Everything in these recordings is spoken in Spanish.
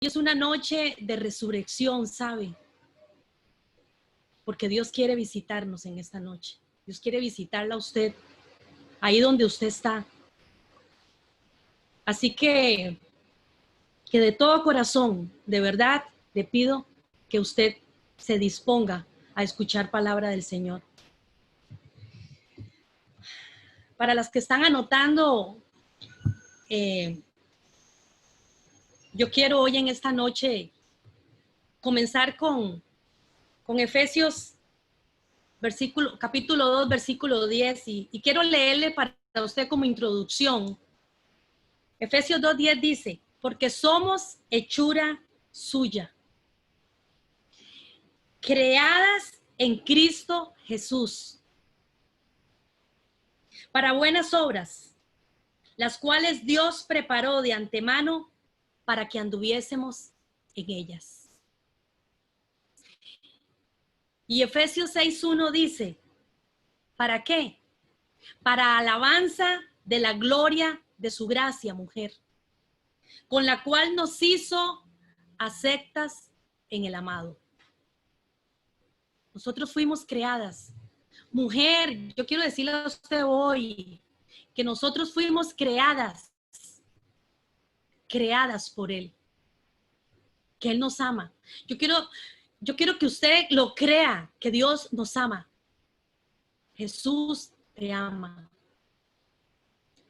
es una noche de resurrección, ¿sabe? Porque Dios quiere visitarnos en esta noche. Dios quiere visitarla a usted, ahí donde usted está. Así que de todo corazón, de verdad, le pido que usted se disponga a escuchar palabra del Señor. Para las que están anotando, yo quiero hoy en esta noche comenzar con Efesios capítulo 2, versículo 10, y quiero leerle para usted como introducción. Efesios 2:10 dice, porque somos hechura suya, creadas en Cristo Jesús, para buenas obras, las cuales Dios preparó de antemano para que anduviésemos en ellas. Y Efesios 6:1 dice, ¿para qué? Para alabanza de la gloria de su gracia, mujer, con la cual nos hizo aceptas en el amado. Nosotros fuimos creadas. Mujer, yo quiero decirle a usted hoy que nosotros fuimos creadas por Él, que Él nos ama. Yo quiero que usted lo crea, que Dios nos ama. Jesús te ama.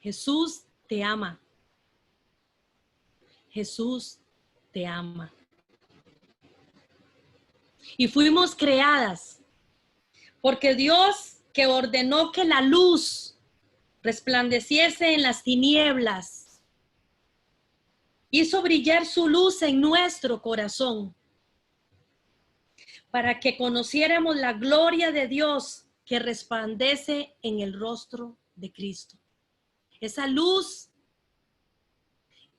Jesús te ama. Jesús te ama. Y fuimos creadas porque Dios, que ordenó que la luz resplandeciese en las tinieblas, hizo brillar su luz en nuestro corazón para que conociéramos la gloria de Dios que resplandece en el rostro de Cristo. Esa luz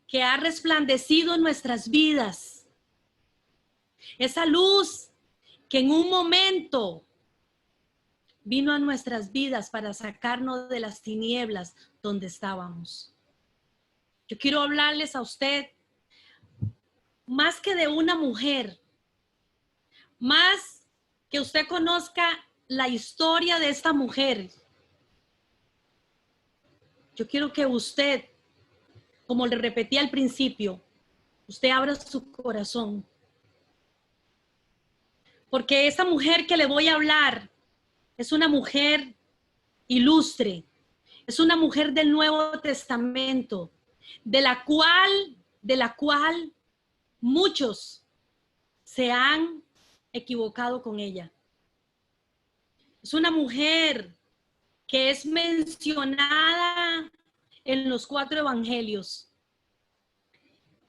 que ha resplandecido en nuestras vidas. Esa luz que en un momento vino a nuestras vidas para sacarnos de las tinieblas donde estábamos. Yo quiero hablarles a usted más que de una mujer, más que usted conozca la historia de esta mujer. Yo quiero que usted, como le repetí al principio, usted abra su corazón. Porque esa mujer que le voy a hablar es una mujer ilustre, es una mujer del Nuevo Testamento, de la cual muchos se han equivocado con ella. Es una mujer que es mencionada en los 4 evangelios.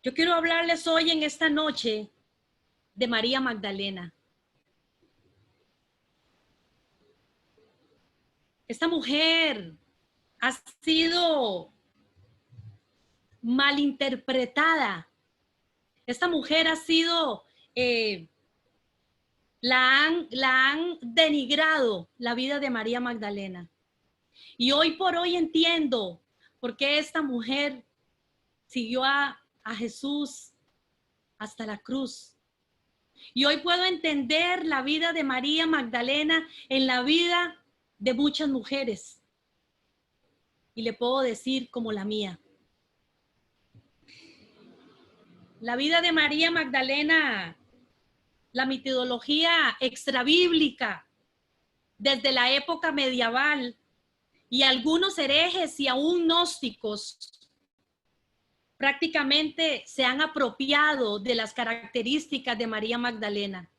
Yo quiero hablarles hoy en esta noche de María Magdalena. Esta mujer ha sido malinterpretada. Esta mujer ha sido, la han denigrado la vida de María Magdalena. Y hoy por hoy entiendo por qué esta mujer siguió a Jesús hasta la cruz. Y hoy puedo entender la vida de María Magdalena en la vida de muchas mujeres. Y le puedo decir como la mía. La vida de María Magdalena, la mitología extrabíblica, desde la época medieval, y algunos herejes y aún gnósticos prácticamente se han apropiado de las características de María Magdalena,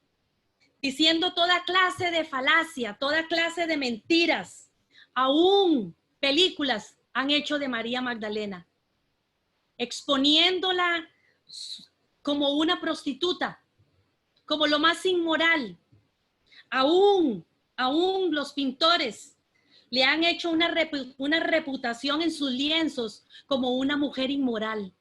diciendo toda clase de falacia, toda clase de mentiras. Aún películas han hecho de María Magdalena, exponiéndola como una prostituta, como lo más inmoral. Aún los pintores le han hecho una reputación en sus lienzos como una mujer inmoral.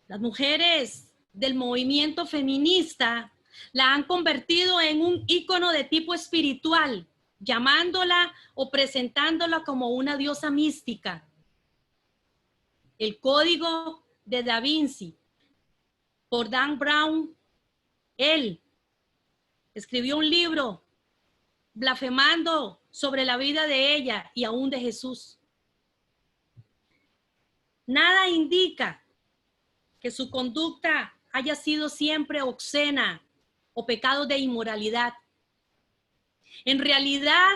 Las mujeres del movimiento feminista la han convertido en un ícono de tipo espiritual, llamándola o presentándola como una diosa mística. El Código de Da Vinci, por Dan Brown. Él escribió un libro blasfemando sobre la vida de ella y aún de Jesús. Nada indica que su conducta haya sido siempre obscena o pecado de inmoralidad. En realidad,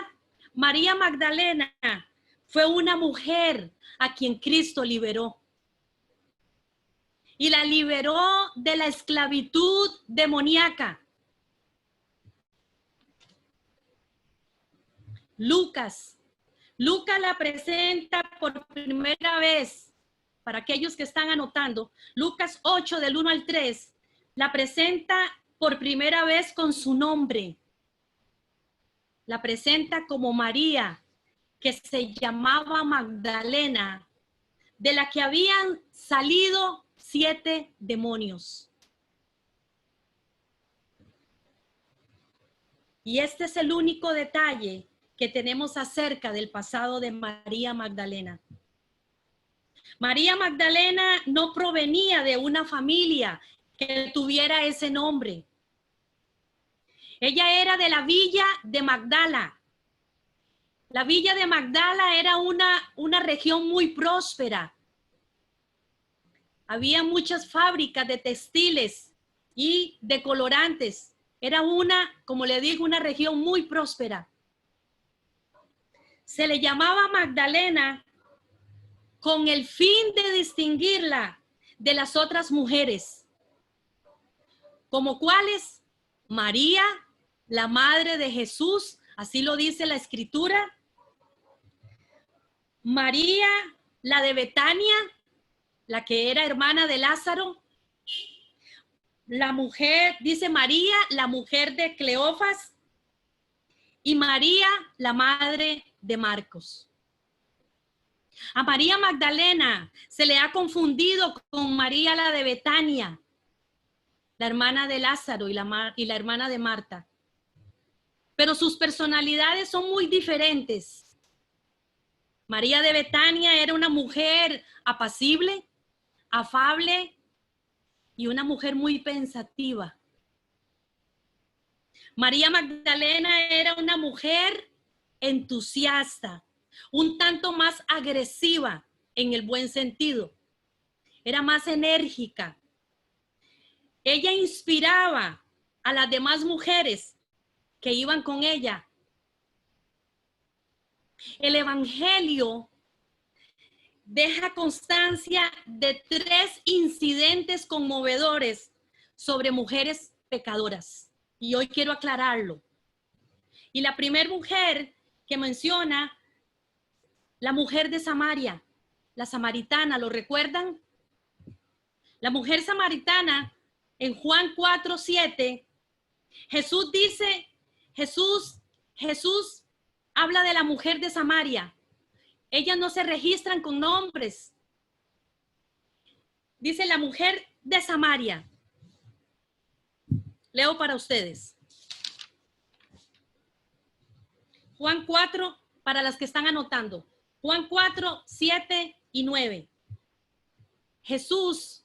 María Magdalena fue una mujer a quien Cristo liberó. Y la liberó de la esclavitud demoníaca. Lucas la presenta por primera vez, para aquellos que están anotando, Lucas 8 del 1 al 3, la presenta por primera vez con su nombre. La presenta como María, que se llamaba Magdalena, de la que habían salido 7 demonios. Y este es el único detalle que tenemos acerca del pasado de María Magdalena. María Magdalena no provenía de una familia que tuviera ese nombre. Ella era de la villa de Magdala. La villa de Magdala era una región muy próspera. Había muchas fábricas de textiles y de colorantes. Era como le digo, una región muy próspera. Se le llamaba Magdalena con el fin de distinguirla de las otras mujeres, como cuáles: María, la madre de Jesús, así lo dice la Escritura; María, la de Betania, la que era hermana de Lázaro; la mujer, dice María, la mujer de Cleofas; y María, la madre de Marcos. A María Magdalena se le ha confundido con María, la de Betania, la hermana de Lázaro y la hermana de Marta. Pero sus personalidades son muy diferentes. María de Betania era una mujer apacible, afable y una mujer muy pensativa. María Magdalena era una mujer entusiasta, un tanto más agresiva en el buen sentido. Era más enérgica. Ella inspiraba a las demás mujeres que iban con ella. El Evangelio deja constancia de 3 incidentes conmovedores sobre mujeres pecadoras. Y hoy quiero aclararlo. Y la primera mujer que menciona, la mujer de Samaria, la samaritana, ¿lo recuerdan? La mujer samaritana, en Juan 4:7, Jesús habla de la mujer de Samaria. Ellas no se registran con nombres. Dice la mujer de Samaria. Leo para ustedes. Juan 4, para las que están anotando. Juan 4, 7 y 9. Jesús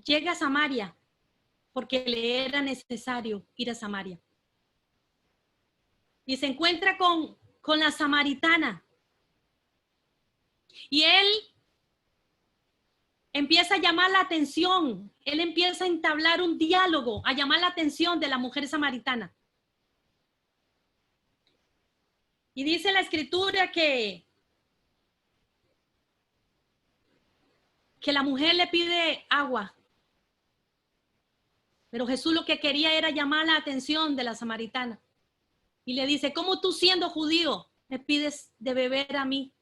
llega a Samaria porque le era necesario ir a Samaria. Y se encuentra con la samaritana. Y él empieza a llamar la atención. Él empieza a entablar un diálogo, a llamar la atención de la mujer samaritana. Y dice la Escritura que la mujer le pide agua. Pero Jesús lo que quería era llamar la atención de la samaritana. Y le dice: ¿cómo tú, siendo judío, me pides de beber a mí,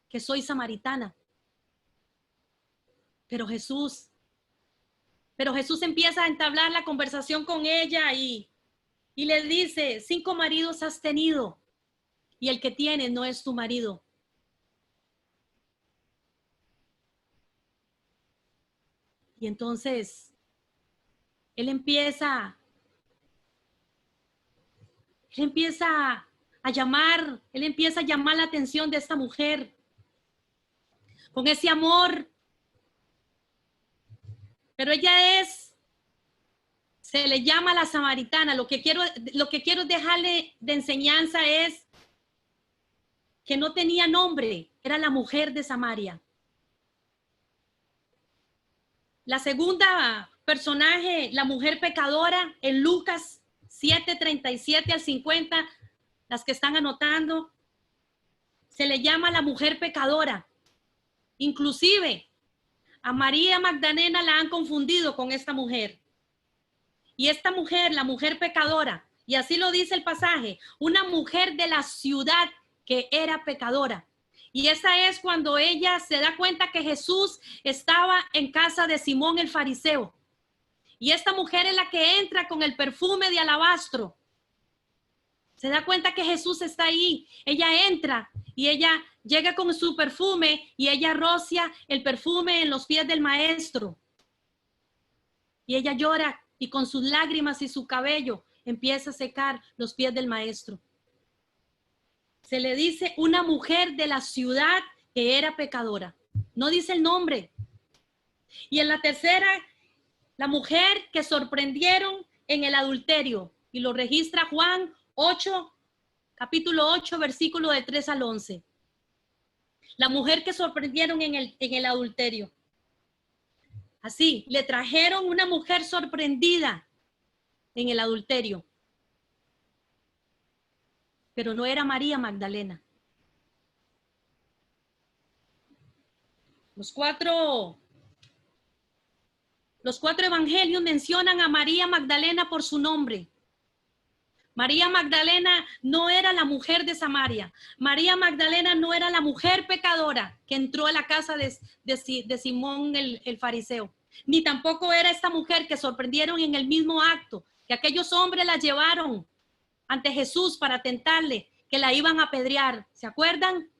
que soy samaritana? Pero Jesús empieza a entablar la conversación con ella y le dice: 5 maridos has tenido y el que tienes no es tu marido. Y entonces él empieza él empieza a llamar la atención de esta mujer con ese amor. Pero ella se le llama la samaritana. Lo que quiero dejarle de enseñanza es que no tenía nombre, era la mujer de Samaria. La segunda personaje, la mujer pecadora, en Lucas 7:37 al 50, las que están anotando, se le llama la mujer pecadora. Inclusive a María Magdalena la han confundido con esta mujer. Y esta mujer, la mujer pecadora, y así lo dice el pasaje, una mujer de la ciudad que era pecadora. Y esa es cuando ella se da cuenta que Jesús estaba en casa de Simón el fariseo. Y esta mujer es la que entra con el perfume de alabastro. Se da cuenta que Jesús está ahí. Ella entra y ella llega con su perfume y ella rocia el perfume en los pies del maestro. Y ella llora y con sus lágrimas y su cabello empieza a secar los pies del maestro. Se le dice una mujer de la ciudad que era pecadora. No dice el nombre. Y en la tercera, la mujer que sorprendieron en el adulterio. Y lo registra Juan 8, capítulo 8, versículo de 3 al 11. La mujer que sorprendieron en el adulterio. Así, le trajeron una mujer sorprendida en el adulterio. Pero no era María Magdalena. Los cuatro evangelios mencionan a María Magdalena por su nombre. María Magdalena no era la mujer de Samaria. María Magdalena no era la mujer pecadora que entró a la casa de Simón el fariseo. Ni tampoco era esta mujer que sorprendieron en el mismo acto, que aquellos hombres la llevaron ante Jesús para tentarle, que la iban a apedrear. ¿Se acuerdan?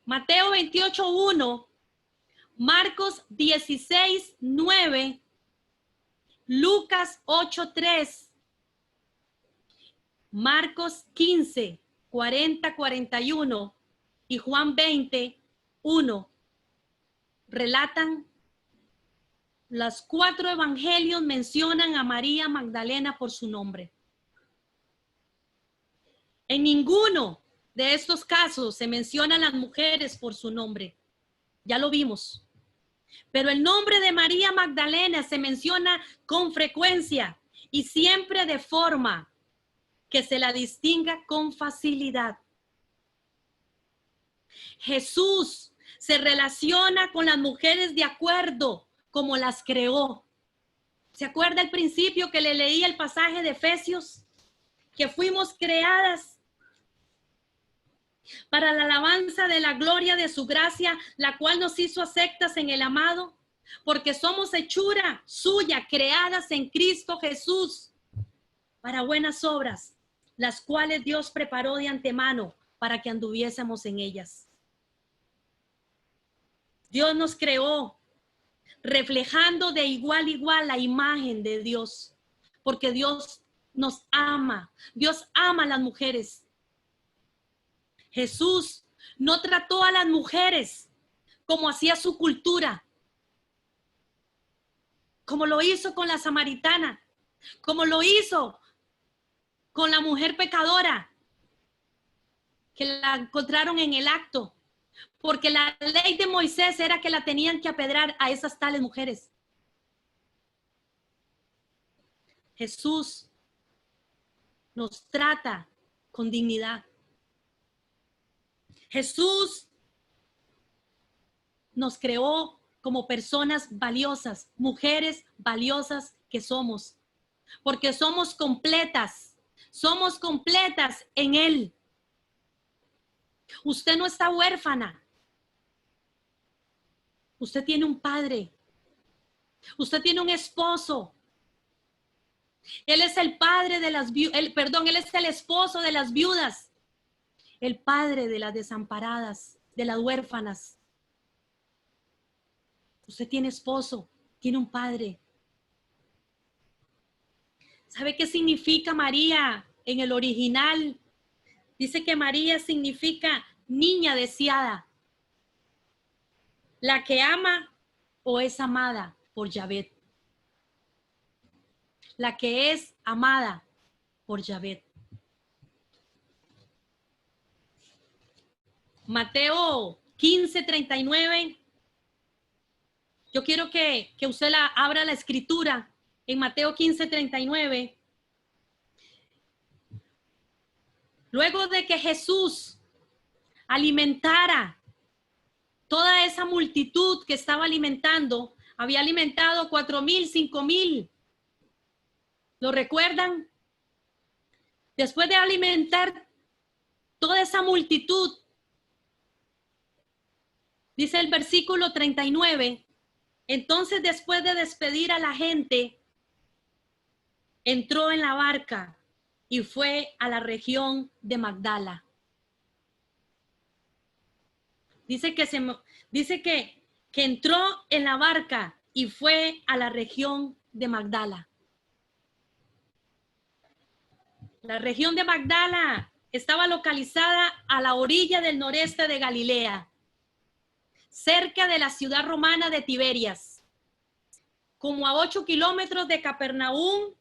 Mateo 28:1, Marcos 16:9, Lucas 8:3, Marcos 15:40-41 y Juan 20:1 relatan. Los cuatro evangelios mencionan a María Magdalena por su nombre. En ninguno de estos casos se mencionan las mujeres por su nombre. Ya lo vimos. Pero el nombre de María Magdalena se menciona con frecuencia y siempre de forma que se la distinga con facilidad. Jesús se relaciona con las mujeres de acuerdo como las creó. ¿Se acuerda el principio que le leí el pasaje de Efesios? Que fuimos creadas para la alabanza de la gloria de su gracia, la cual nos hizo aceptas en el amado, porque somos hechura suya, creadas en Cristo Jesús, para buenas obras, las cuales Dios preparó de antemano para que anduviésemos en ellas. Dios nos creó reflejando de igual a igual la imagen de Dios, porque Dios nos ama. Dios ama a las mujeres. Jesús no trató a las mujeres como hacía su cultura, como lo hizo con la samaritana, como lo hizo con la mujer pecadora que la encontraron en el acto, porque la ley de Moisés era que la tenían que apedrear a esas tales mujeres. Jesús nos trata con dignidad. Jesús nos creó como personas valiosas, mujeres valiosas que somos, porque somos completas en Él. Usted no está huérfana. Usted tiene un padre. Usted tiene un esposo. Él es el padre de las viudas, Él es el esposo de las viudas, el padre de las desamparadas, de las huérfanas. Usted tiene esposo, tiene un padre. ¿Sabe qué significa María en el original? Dice que María significa niña deseada, la que ama o es amada por Yahvé. La que es amada por Yahvé. Mateo 15:39. Yo quiero que usted abra la escritura en Mateo 15:39. Luego de que Jesús alimentara toda esa multitud que estaba alimentando, había alimentado 4,000, 5,000. ¿Lo recuerdan? Después de alimentar toda esa multitud, dice el versículo 39, entonces después de despedir a la gente, entró en la barca y fue a la región de Magdala. Dice que entró en la barca y fue a la región de Magdala. La región de Magdala estaba localizada a la orilla del noreste de Galilea, cerca de la ciudad romana de Tiberias, como a 8 kilómetros de Capernaum,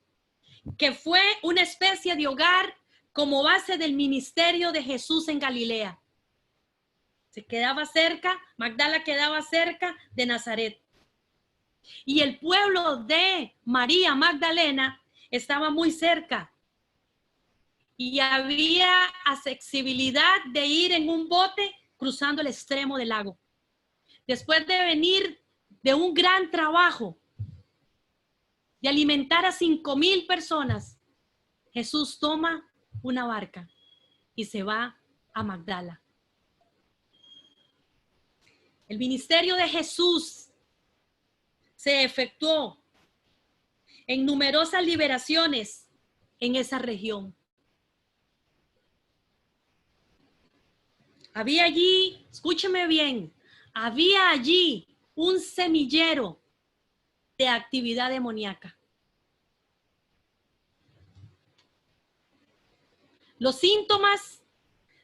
que fue una especie de hogar como base del ministerio de Jesús en Galilea. Se quedaba cerca, Magdala quedaba cerca de Nazaret. Y el pueblo de María Magdalena estaba muy cerca. Y había accesibilidad de ir en un bote cruzando el extremo del lago. Después de venir de un gran trabajo, de alimentar a 5,000 personas, Jesús toma una barca y se va a Magdala. El ministerio de Jesús se efectuó en numerosas liberaciones en esa región. Había allí, escúcheme bien, había allí un semillero de actividad demoníaca. Los síntomas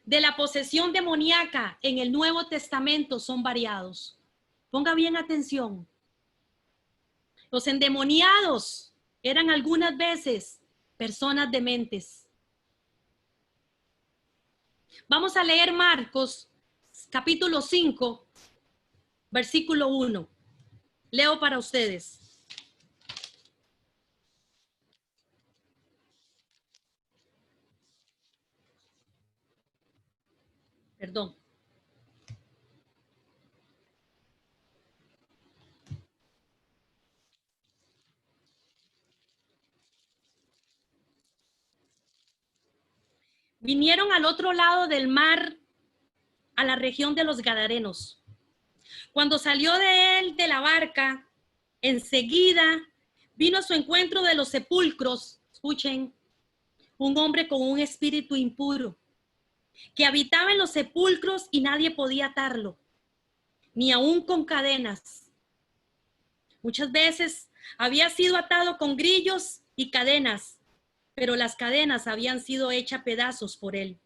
de la posesión demoníaca en el Nuevo Testamento son variados. Ponga bien atención. Los endemoniados eran algunas veces personas dementes. Vamos a leer Marcos, capítulo 5, versículo 1. Leo para ustedes. Perdón. Vinieron al otro lado del mar, a la región de los Gadarenos. Cuando salió de él de la barca, enseguida vino a su encuentro de los sepulcros, escuchen, un hombre con un espíritu impuro, que habitaba en los sepulcros y nadie podía atarlo, ni aún con cadenas. Muchas veces había sido atado con grillos y cadenas, pero las cadenas habían sido hechas pedazos por él.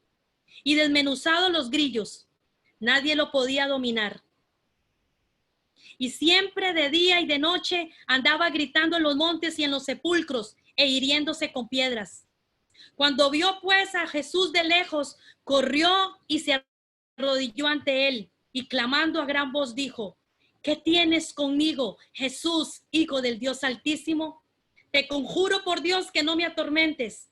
Y desmenuzados los grillos, nadie lo podía dominar. Y siempre de día y de noche andaba gritando en los montes y en los sepulcros e hiriéndose con piedras. Cuando vio pues a Jesús de lejos, corrió y se arrodilló ante él y clamando a gran voz dijo: ¿qué tienes conmigo, Jesús, Hijo del Dios Altísimo? Te conjuro por Dios que no me atormentes.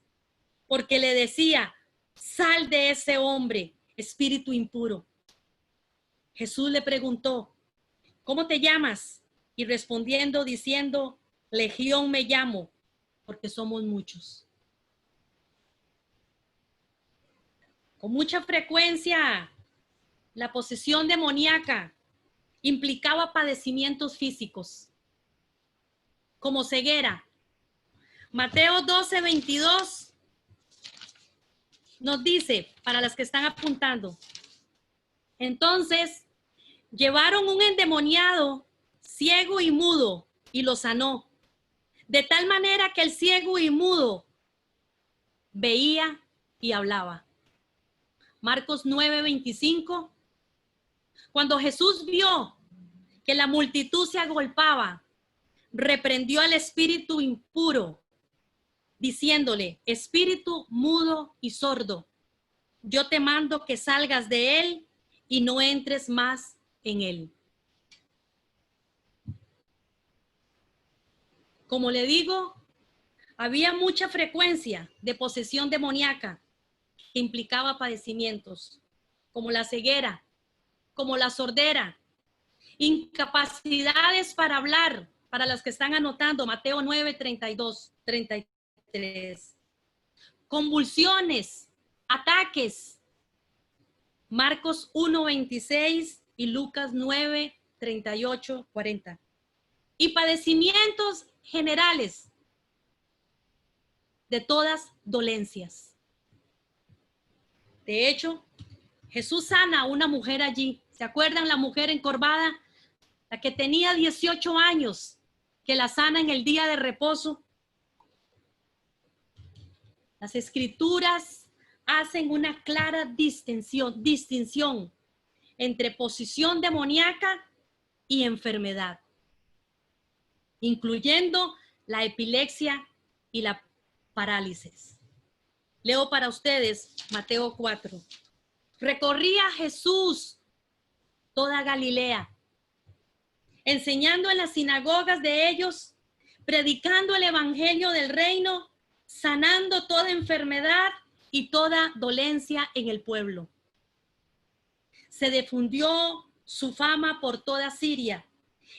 Porque le decía: sal de ese hombre, espíritu impuro. Jesús le preguntó: ¿cómo te llamas? Y respondiendo diciendo: Legión me llamo, porque somos muchos. Con mucha frecuencia, la posesión demoníaca implicaba padecimientos físicos, como ceguera. Mateo 12:22 nos dice, para las que están apuntando, entonces llevaron un endemoniado, ciego y mudo, y lo sanó. de tal manera que el ciego y mudo veía y hablaba. Marcos 9:25. Cuando Jesús vio que la multitud se agolpaba, reprendió al espíritu impuro, diciéndole: espíritu mudo y sordo, yo te mando que salgas de él y no entres más en él. Como le digo, había mucha frecuencia de posesión demoníaca que implicaba padecimientos como la ceguera, como la sordera, incapacidades para hablar, para las que están anotando, Mateo 9:32, 33, convulsiones, ataques, Marcos 1:26 y Lucas 9:38, 40, y padecimientos generales de todas dolencias. De hecho, Jesús sana a una mujer allí. ¿Se acuerdan la mujer encorvada? La que tenía 18 años, que la sana en el día de reposo. Las escrituras hacen una clara distinción entre posesión demoníaca y enfermedad, incluyendo la epilepsia y la parálisis. Leo para ustedes Mateo 4. Recorría Jesús toda Galilea, enseñando en las sinagogas de ellos, predicando el evangelio del reino, sanando toda enfermedad y toda dolencia en el pueblo. Se difundió su fama por toda Siria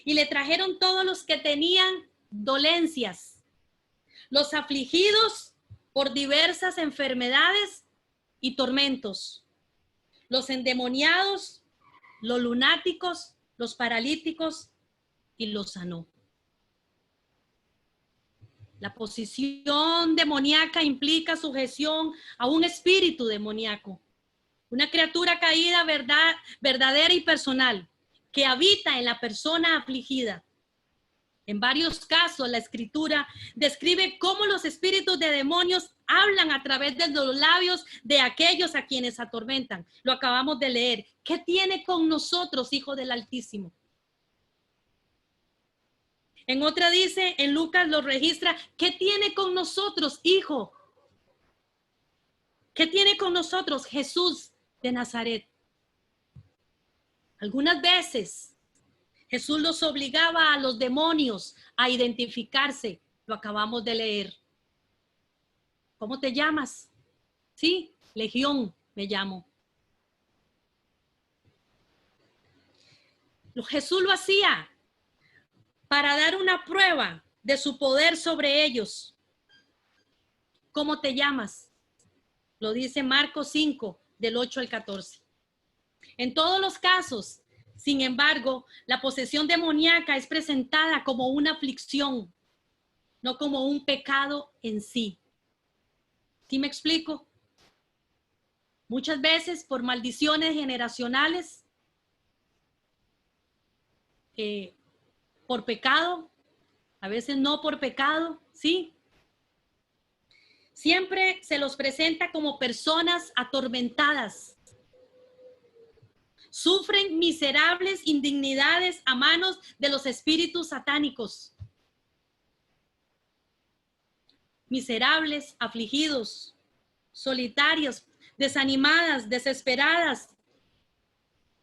y le trajeron todos los que tenían dolencias, los afligidos por diversas enfermedades y tormentos, los endemoniados, los lunáticos, los paralíticos, y los sanó. La posesión demoníaca implica sujeción a un espíritu demoníaco, una criatura caída, verdadera y personal, que habita en la persona afligida. En varios casos, la escritura describe cómo los espíritus de demonios hablan a través de los labios de aquellos a quienes atormentan. Lo acabamos de leer. ¿Qué tiene con nosotros, Hijo del Altísimo? En otra dice, en Lucas lo registra, ¿qué tiene con nosotros, Hijo? ¿Qué tiene con nosotros, Jesús de Nazaret? Algunas veces Jesús los obligaba a los demonios a identificarse. Lo acabamos de leer. ¿Cómo te llamas? Sí, Legión me llamo. Jesús lo hacía para dar una prueba de su poder sobre ellos. ¿Cómo te llamas? Lo dice Marcos 5, del 8 al 14. En todos los casos, sin embargo, la posesión demoníaca es presentada como una aflicción, no como un pecado en sí. ¿Sí me explico? Muchas veces por maldiciones generacionales, por pecado, a veces no por pecado, ¿sí? Siempre se los presenta como personas atormentadas. Sufren miserables indignidades a manos de los espíritus satánicos. Miserables, afligidos, solitarios, desanimadas, desesperadas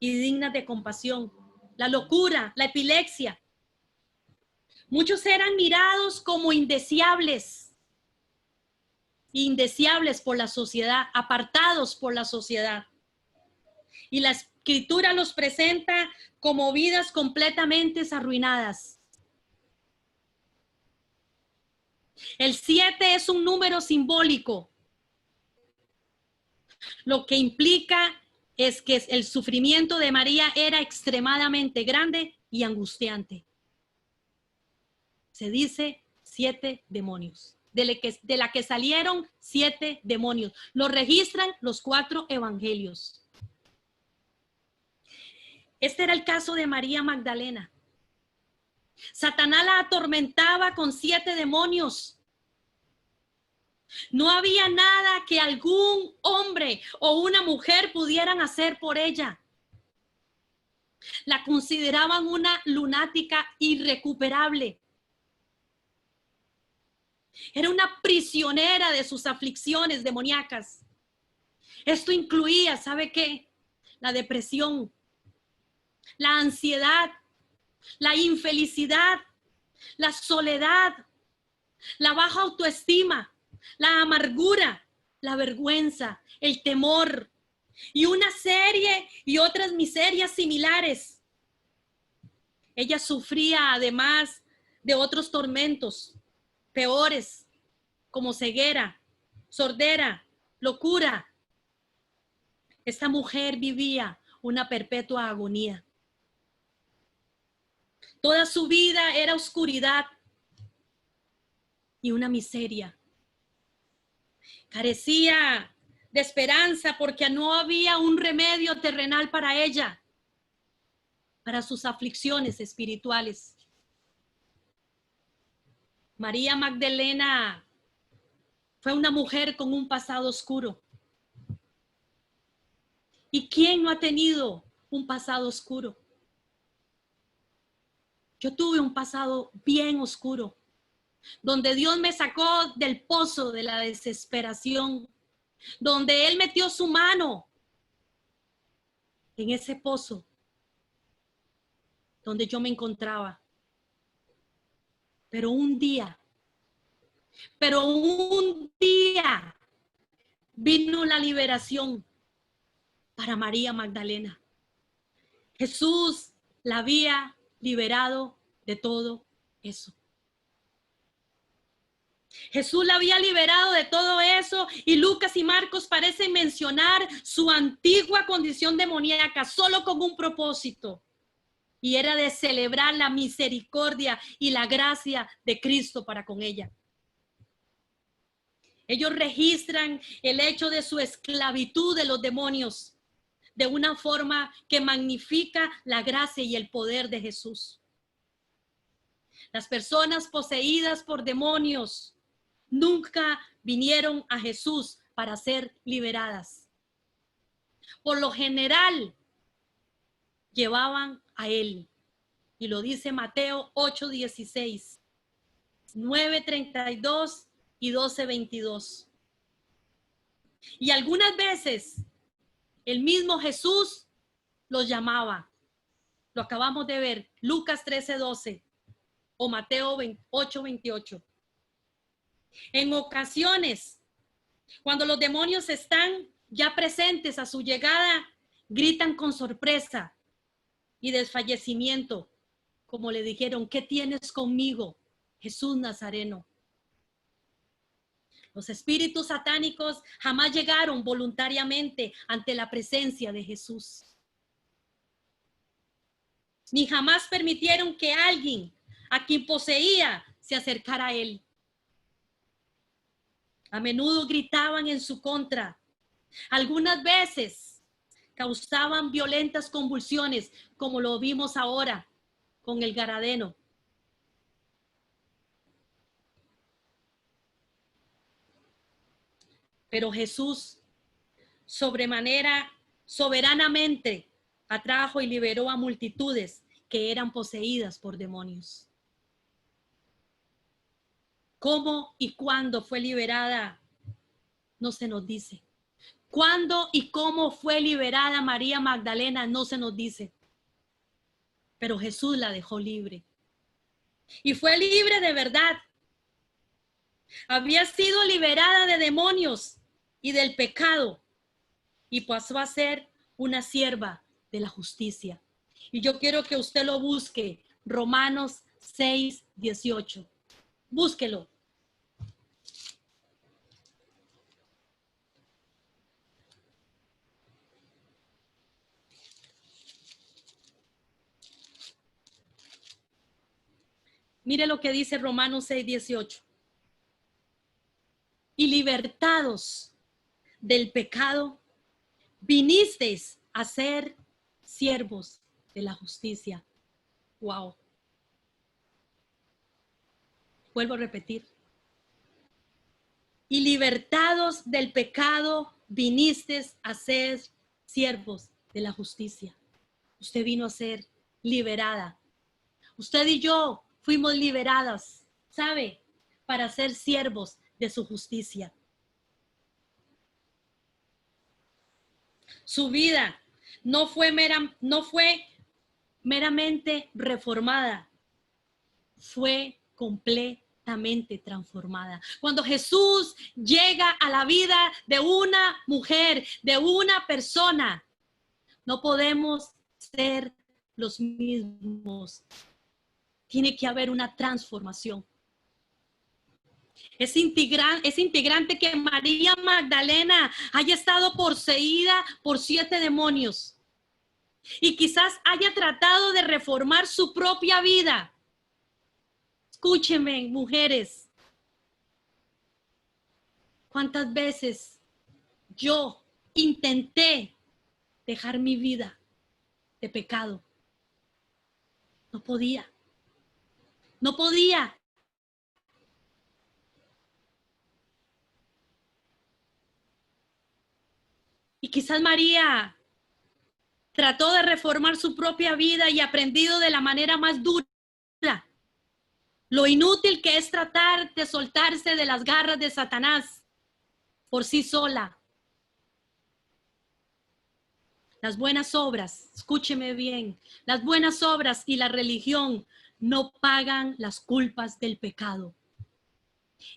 y dignas de compasión. La locura, la epilepsia. Muchos eran mirados como indeseables por la sociedad, apartados por la sociedad. Y la escritura los presenta como vidas completamente arruinadas. El 7 es un número simbólico. Lo que implica es que el sufrimiento de María era extremadamente grande y angustiante. Se dice 7 demonios, de la que salieron 7 demonios. Lo registran los 4 evangelios. Este era el caso de María Magdalena. Satanás la atormentaba con 7 demonios. No había nada que algún hombre o una mujer pudieran hacer por ella. La consideraban una lunática irrecuperable. Era una prisionera de sus aflicciones demoníacas. Esto incluía, ¿sabe qué? La depresión, la ansiedad, la infelicidad, la soledad, la baja autoestima, la amargura, la vergüenza, el temor y una serie y otras miserias similares. Ella sufría además de otros tormentos peores, como ceguera, sordera, locura. Esta mujer vivía una perpetua agonía. Toda su vida era oscuridad y una miseria. Carecía de esperanza porque no había un remedio terrenal para ella, para sus aflicciones espirituales. María Magdalena fue una mujer con un pasado oscuro. ¿Y quién no ha tenido un pasado oscuro? Yo tuve un pasado bien oscuro, donde Dios me sacó del pozo de la desesperación, donde Él metió su mano en ese pozo donde yo me encontraba. Pero un día vino la liberación para María Magdalena. Jesús la había liberado de todo eso. Jesús la había liberado de todo eso y Lucas y Marcos parecen mencionar su antigua condición demoníaca solo con un propósito, y era de celebrar la misericordia y la gracia de Cristo para con ella. Ellos registran el hecho de su esclavitud de los demonios de una forma que magnifica la gracia y el poder de Jesús. Las personas poseídas por demonios nunca vinieron a Jesús para ser liberadas. Por lo general, llevaban a Él. Y lo dice Mateo 8:16, 9:32 y 12:22. Y algunas veces el mismo Jesús los llamaba. Lo acabamos de ver, Lucas 13:12 o Mateo 8:28. En ocasiones, cuando los demonios están ya presentes a su llegada, gritan con sorpresa y desfallecimiento, como le dijeron: ¿qué tienes conmigo, Jesús Nazareno? Los espíritus satánicos jamás llegaron voluntariamente ante la presencia de Jesús, ni jamás permitieron que alguien a quien poseía se acercara a Él. A menudo gritaban en su contra. Algunas veces causaban violentas convulsiones, como lo vimos ahora con el Gadareno. Pero Jesús, sobremanera, soberanamente, atrajo y liberó a multitudes que eran poseídas por demonios. ¿Cómo y cuándo fue liberada? No se nos dice. ¿Cuándo y cómo fue liberada María Magdalena? No se nos dice. Pero Jesús la dejó libre. Y fue libre de verdad. Había sido liberada de demonios y del pecado y pasó a ser una sierva de la justicia. Y yo quiero que usted lo busque, Romanos 6:18. Búsquelo. Mire lo que dice Romanos 6:18. Y libertados del pecado, vinisteis a ser siervos de la justicia. Wow. Vuelvo a repetir. Y libertados del pecado, vinisteis a ser siervos de la justicia. Usted vino a ser liberada. Usted y yo fuimos liberadas, ¿sabe? Para ser siervos de su justicia. Su vida no fue meramente reformada, fue completamente transformada. Cuando Jesús llega a la vida de una mujer, de una persona, no podemos ser los mismos. Tiene que haber una transformación. Es integrante que María Magdalena haya estado poseída por 7 demonios y quizás haya tratado de reformar su propia vida. Escúchenme, mujeres. ¿Cuántas veces yo intenté dejar mi vida de pecado? No podía. No podía. Y quizás María trató de reformar su propia vida y aprendido de la manera más dura lo inútil que es tratar de soltarse de las garras de Satanás por sí sola. Las buenas obras, escúcheme bien, las buenas obras y la religión no pagan las culpas del pecado.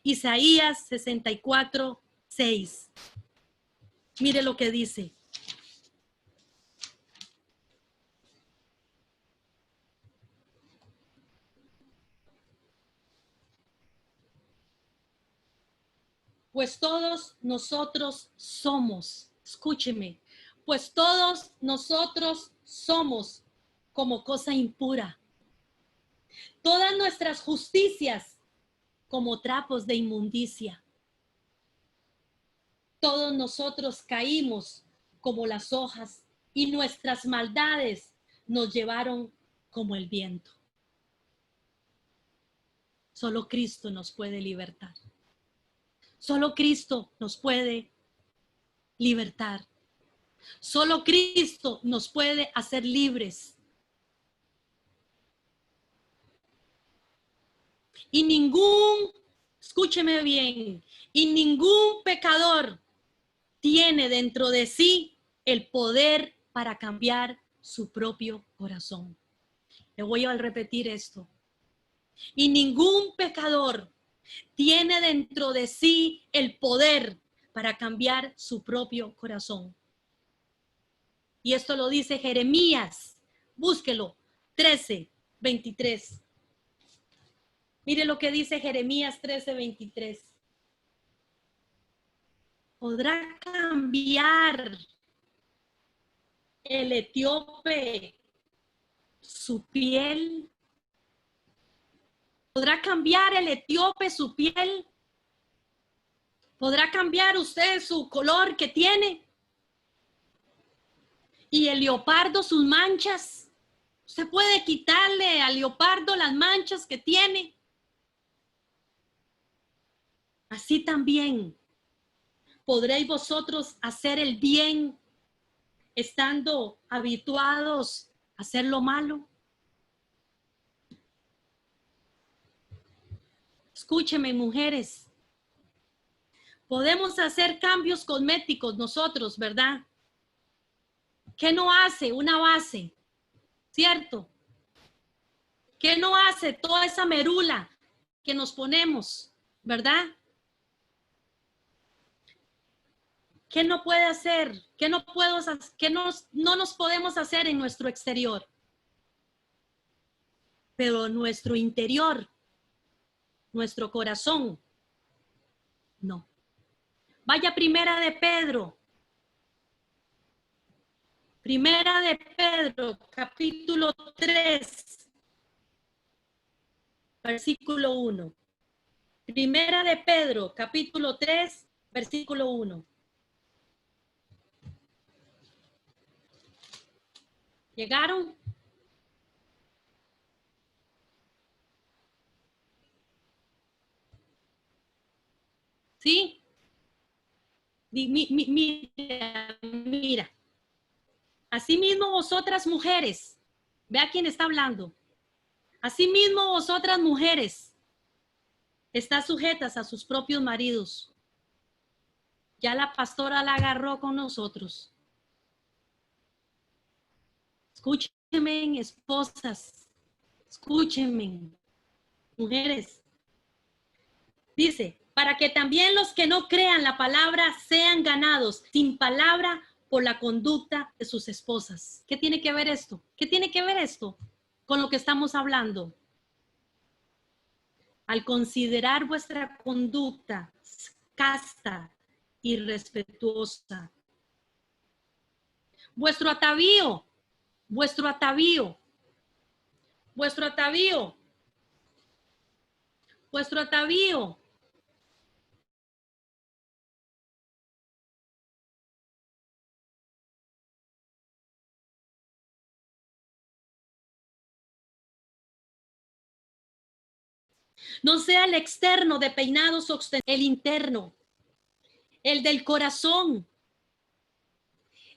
Isaías 64:6. Mire lo que dice. Pues todos nosotros somos, escúcheme, pues todos nosotros somos como cosa impura. Todas nuestras justicias como trapos de inmundicia. Todos nosotros caímos como las hojas y nuestras maldades nos llevaron como el viento. Solo Cristo nos puede libertar. Solo Cristo nos puede libertar. Solo Cristo nos puede hacer libres. Y escúcheme bien, y ningún pecador tiene dentro de sí el poder para cambiar su propio corazón. Le voy a repetir esto. Y ningún pecador tiene dentro de sí el poder para cambiar su propio corazón. Y esto lo dice Jeremías, búsquelo, 13:23. Mire lo que dice Jeremías 13:23. ¿Podrá cambiar el etíope su piel? ¿Podrá cambiar el etíope su piel? ¿Podrá cambiar usted su color que tiene? ¿Y el leopardo sus manchas? ¿Usted puede quitarle al leopardo las manchas que tiene? Así también podréis vosotros hacer el bien estando habituados a hacer lo malo. Escúcheme, mujeres. Podemos hacer cambios cosméticos nosotros, ¿verdad? ¿Qué no hace una base? ¿Cierto? ¿Qué no hace toda esa merula que nos ponemos? ¿Verdad? ¿Qué no puede hacer? ¿Qué no nos podemos hacer en nuestro exterior? Pero nuestro interior, nuestro corazón, no. Vaya Primera de Pedro. Primera de Pedro, capítulo 3, versículo 1. Primera de Pedro, capítulo 3, versículo 1. ¿Llegaron? ¿Sí? Mira. Asimismo vosotras mujeres, vea quién está hablando. Asimismo vosotras mujeres, estás sujetas a sus propios maridos. Ya la pastora la agarró con nosotros. Escúchenme, esposas. Escúchenme, mujeres. Dice, para que también los que no crean la palabra sean ganados sin palabra por la conducta de sus esposas. ¿Qué tiene que ver esto? ¿Qué tiene que ver esto con lo que estamos hablando? Al considerar vuestra conducta casta y respetuosa, vuestro atavío, vuestro atavío, vuestro atavío, vuestro atavío. No sea el externo de peinados sostenidos, el interno, el del corazón,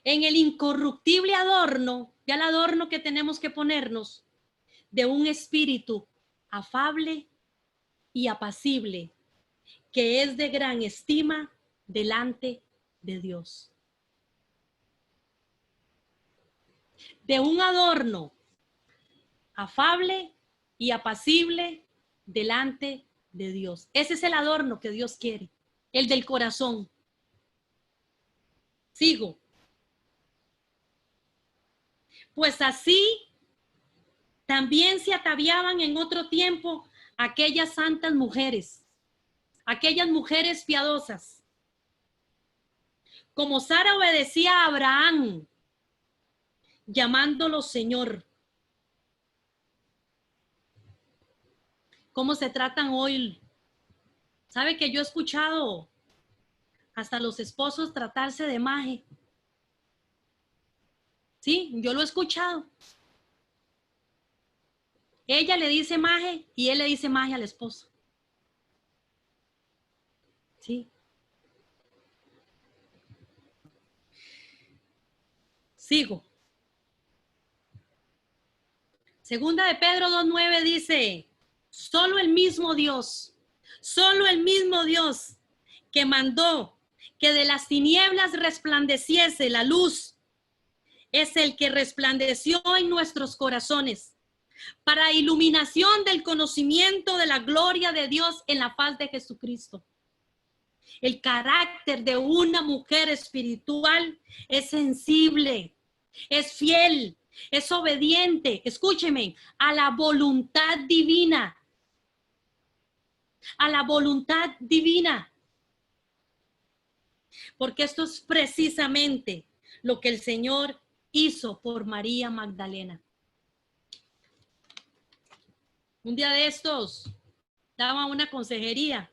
en el incorruptible adorno, ya el adorno que tenemos que ponernos, de un espíritu afable y apacible, que es de gran estima delante de Dios. De un adorno afable y apacible delante de Dios. Ese es el adorno que Dios quiere, el del corazón. Sigo. Pues así también se ataviaban en otro tiempo aquellas santas mujeres, aquellas mujeres piadosas. Como Sara obedecía a Abraham, llamándolo Señor. ¿Cómo se tratan hoy? ¿Sabe que yo he escuchado hasta los esposos tratarse de maje? Sí, yo lo he escuchado. Ella le dice maje y él le dice maje al esposo. Sí. Sigo. Segunda de Pedro 2:9 dice, solo el mismo Dios que mandó que de las tinieblas resplandeciese la luz, es el que resplandeció en nuestros corazones para iluminación del conocimiento de la gloria de Dios en la faz de Jesucristo. El carácter de una mujer espiritual es sensible, es fiel, es obediente, escúcheme, a la voluntad divina. A la voluntad divina. Porque esto es precisamente lo que el Señor hizo por María Magdalena. Un día de estos daba una consejería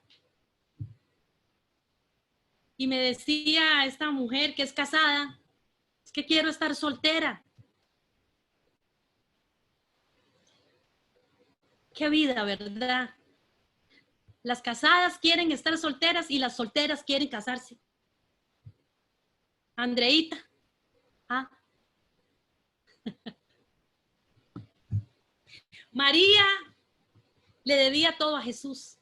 y me decía esta mujer que es casada, es que quiero estar soltera. Qué vida, ¿verdad? Las casadas quieren estar solteras y las solteras quieren casarse. Andreita. ¿Ah? María le debía todo a Jesús.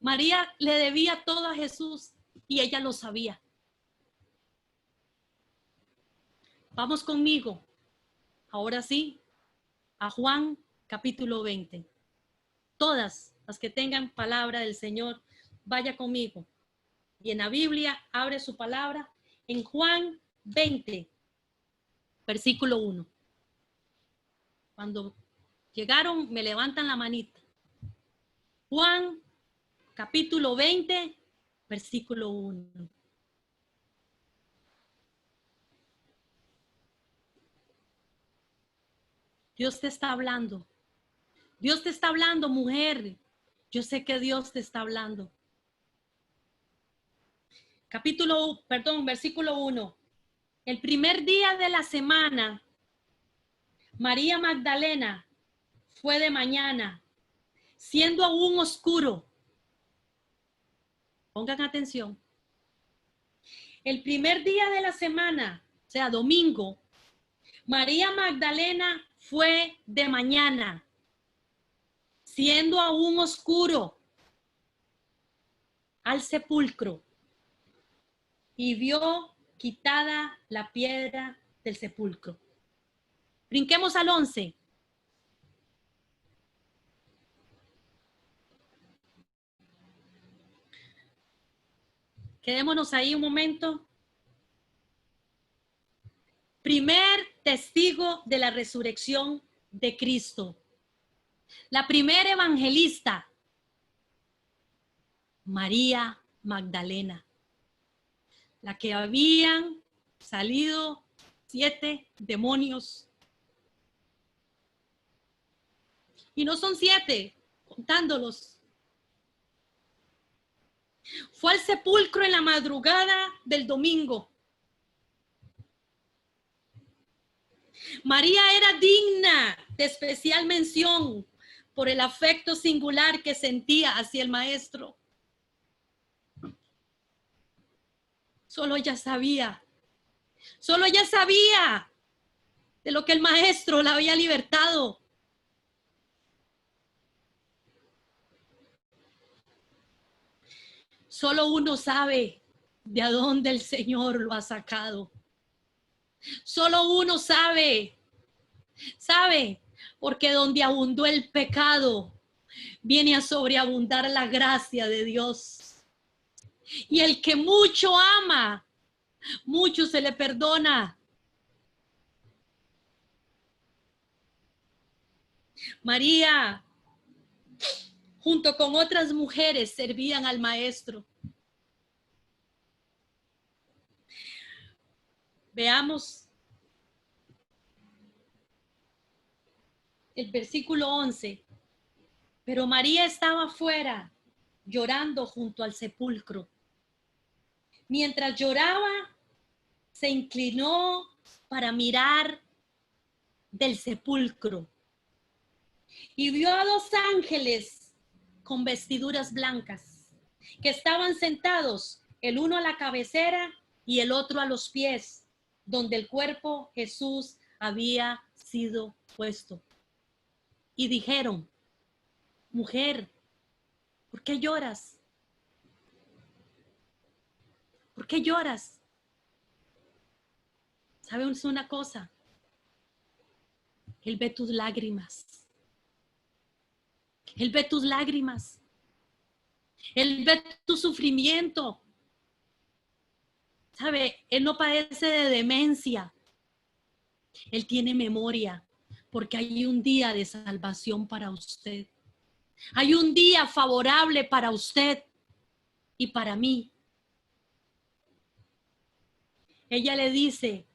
María le debía todo a Jesús y ella lo sabía. Vamos conmigo, ahora sí, a Juan capítulo 20. Todas las que tengan palabra del Señor, vaya conmigo. Y en la Biblia, abre su palabra en Juan 20, versículo 1. Cuando llegaron, me levantan la manita. Juan capítulo 20, versículo 1. Dios te está hablando. Dios te está hablando, mujer. Yo sé que Dios te está hablando. Versículo 1. El primer día de la semana, María Magdalena fue de mañana, siendo aún oscuro, Pongan atención. El primer día de la semana, o sea, domingo, María Magdalena fue de mañana, siendo aún oscuro, al sepulcro y vio quitada la piedra del sepulcro. Brinquemos al 11. Quedémonos ahí un momento. Primer testigo de la resurrección de Cristo. La primera evangelista, María Magdalena, la que habían salido 7 demonios. Y no son 7, contándolos. Fue al sepulcro en la madrugada del domingo. María era digna de especial mención por el afecto singular que sentía hacia el maestro. Solo ella sabía de lo que el maestro la había libertado. Solo uno sabe de dónde el Señor lo ha sacado. Solo uno sabe, porque donde abundó el pecado, viene a sobreabundar la gracia de Dios. Y el que mucho ama, mucho se le perdona. María, junto con otras mujeres, servían al maestro. Veamos el versículo 11. Pero María estaba afuera, llorando junto al sepulcro. Mientras lloraba, se inclinó para mirar del sepulcro y vio a 2 ángeles con vestiduras blancas que estaban sentados, el uno a la cabecera y el otro a los pies, donde el cuerpo Jesús había sido puesto. Y dijeron: mujer, ¿por qué lloras? ¿Por qué lloras? ¿Saben una cosa? Él ve tus lágrimas. Él ve tus lágrimas. Él ve tu sufrimiento. ¿Sabe? Él no padece de demencia. Él tiene memoria, porque hay un día de salvación para usted. Hay un día favorable para usted y para mí. Ella le dice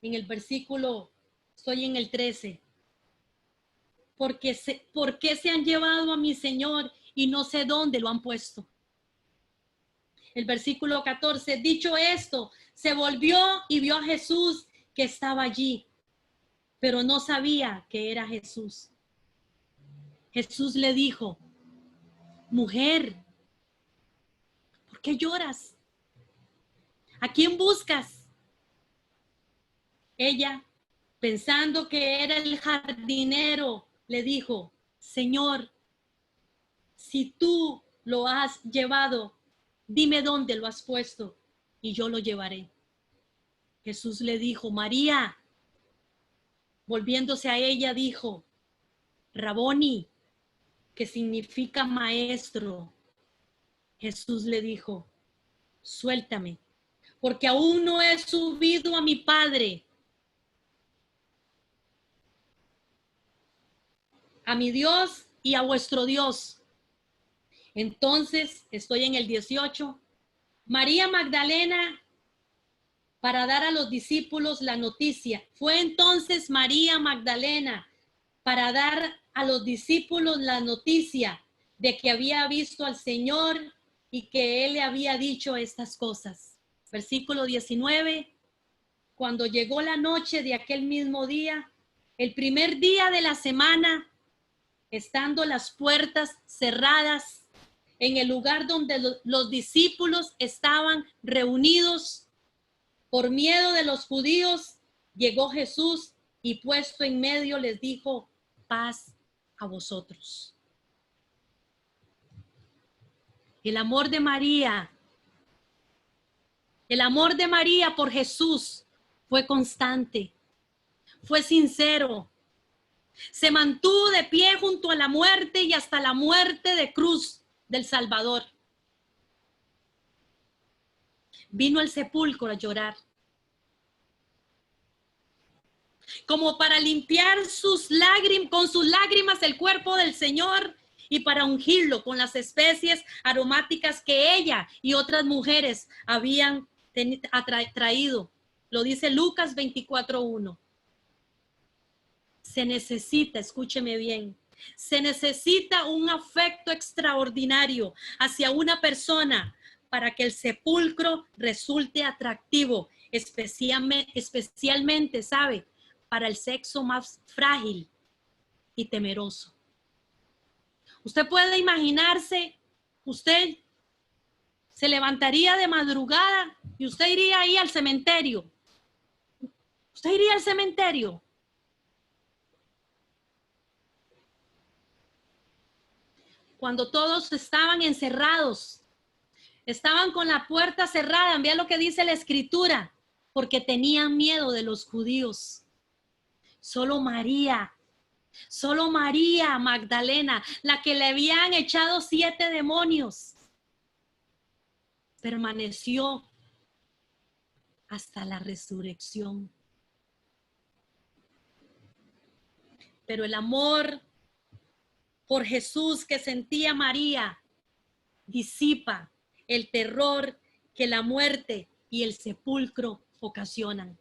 en el versículo, estoy en el 13, ¿por qué se han llevado a mi Señor y no sé dónde lo han puesto? El versículo 14, dicho esto, se volvió y vio a Jesús que estaba allí, pero no sabía que era Jesús. Jesús le dijo: mujer, ¿por qué lloras? ¿A quién buscas? Ella, pensando que era el jardinero, le dijo: Señor, si tú lo has llevado, dime dónde lo has puesto y yo lo llevaré. Jesús le dijo: María. Volviéndose a ella, dijo: Raboni, que significa maestro. Jesús le dijo: suéltame, porque aún no he subido a mi Padre, a mi Dios y a vuestro Dios. Entonces, estoy en el 18. María Magdalena, para dar a los discípulos la noticia. Fue entonces María Magdalena para dar a los discípulos la noticia de que había visto al Señor y que Él le había dicho estas cosas. Versículo 19. Cuando llegó la noche de aquel mismo día, el primer día de la semana, estando las puertas cerradas, en el lugar donde los discípulos estaban reunidos por miedo de los judíos, llegó Jesús y puesto en medio les dijo: paz a vosotros. El amor de María por Jesús fue constante, fue sincero. Se mantuvo de pie junto a la muerte y hasta la muerte de cruz del Salvador. Vino al sepulcro a llorar, como para limpiar con sus lágrimas el cuerpo del Señor y para ungirlo con las especies aromáticas que ella y otras mujeres habían traído. Lo dice Lucas 24:1. Se necesita, escúcheme bien, se necesita un afecto extraordinario hacia una persona para que el sepulcro resulte atractivo, especialmente, ¿sabe?, para el sexo más frágil y temeroso. Usted puede imaginarse, usted se levantaría de madrugada y usted iría ahí al cementerio. Usted iría al cementerio. Cuando todos estaban encerrados, estaban con la puerta cerrada, vea lo que dice la Escritura, porque tenían miedo de los judíos. Solo María Magdalena, la que le habían echado 7 demonios, permaneció hasta la resurrección. Pero el amor por Jesús que sentía María disipa el terror que la muerte y el sepulcro ocasionan.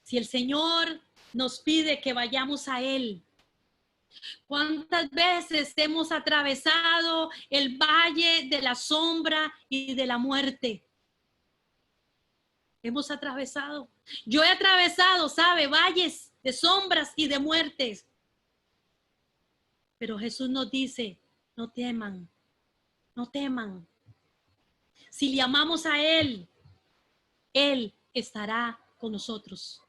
Si el Señor nos pide que vayamos a Él, ¿cuántas veces hemos atravesado el valle de la sombra y de la muerte? Hemos atravesado. Yo he atravesado, ¿sabe?, valles de sombras y de muertes. Pero Jesús nos dice: no teman, no teman. Si le amamos a Él, Él estará con nosotros.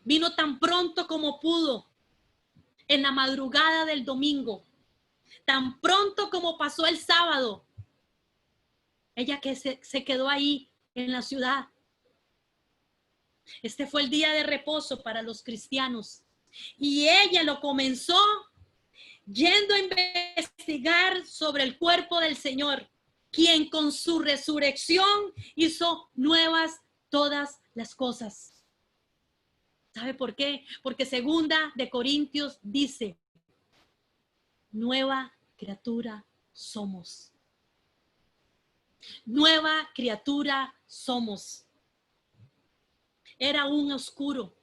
Vino tan pronto como pudo, en la madrugada del domingo, tan pronto como pasó el sábado. Ella que se quedó ahí en la ciudad. Este fue el día de reposo para los cristianos. Y ella lo comenzó yendo a investigar sobre el cuerpo del Señor, quien con su resurrección hizo nuevas todas las cosas. ¿Sabe por qué? Porque 2 Corintios dice: nueva criatura somos. Nueva criatura somos. Era un oscuro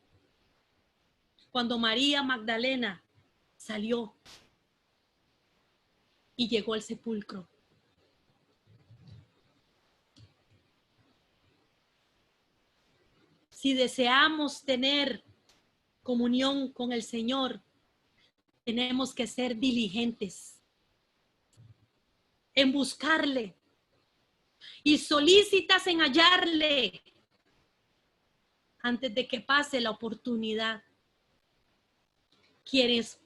cuando María Magdalena salió y llegó al sepulcro. Si deseamos tener comunión con el Señor, tenemos que ser diligentes en buscarle y solícitas en hallarle antes de que pase la oportunidad. Quienes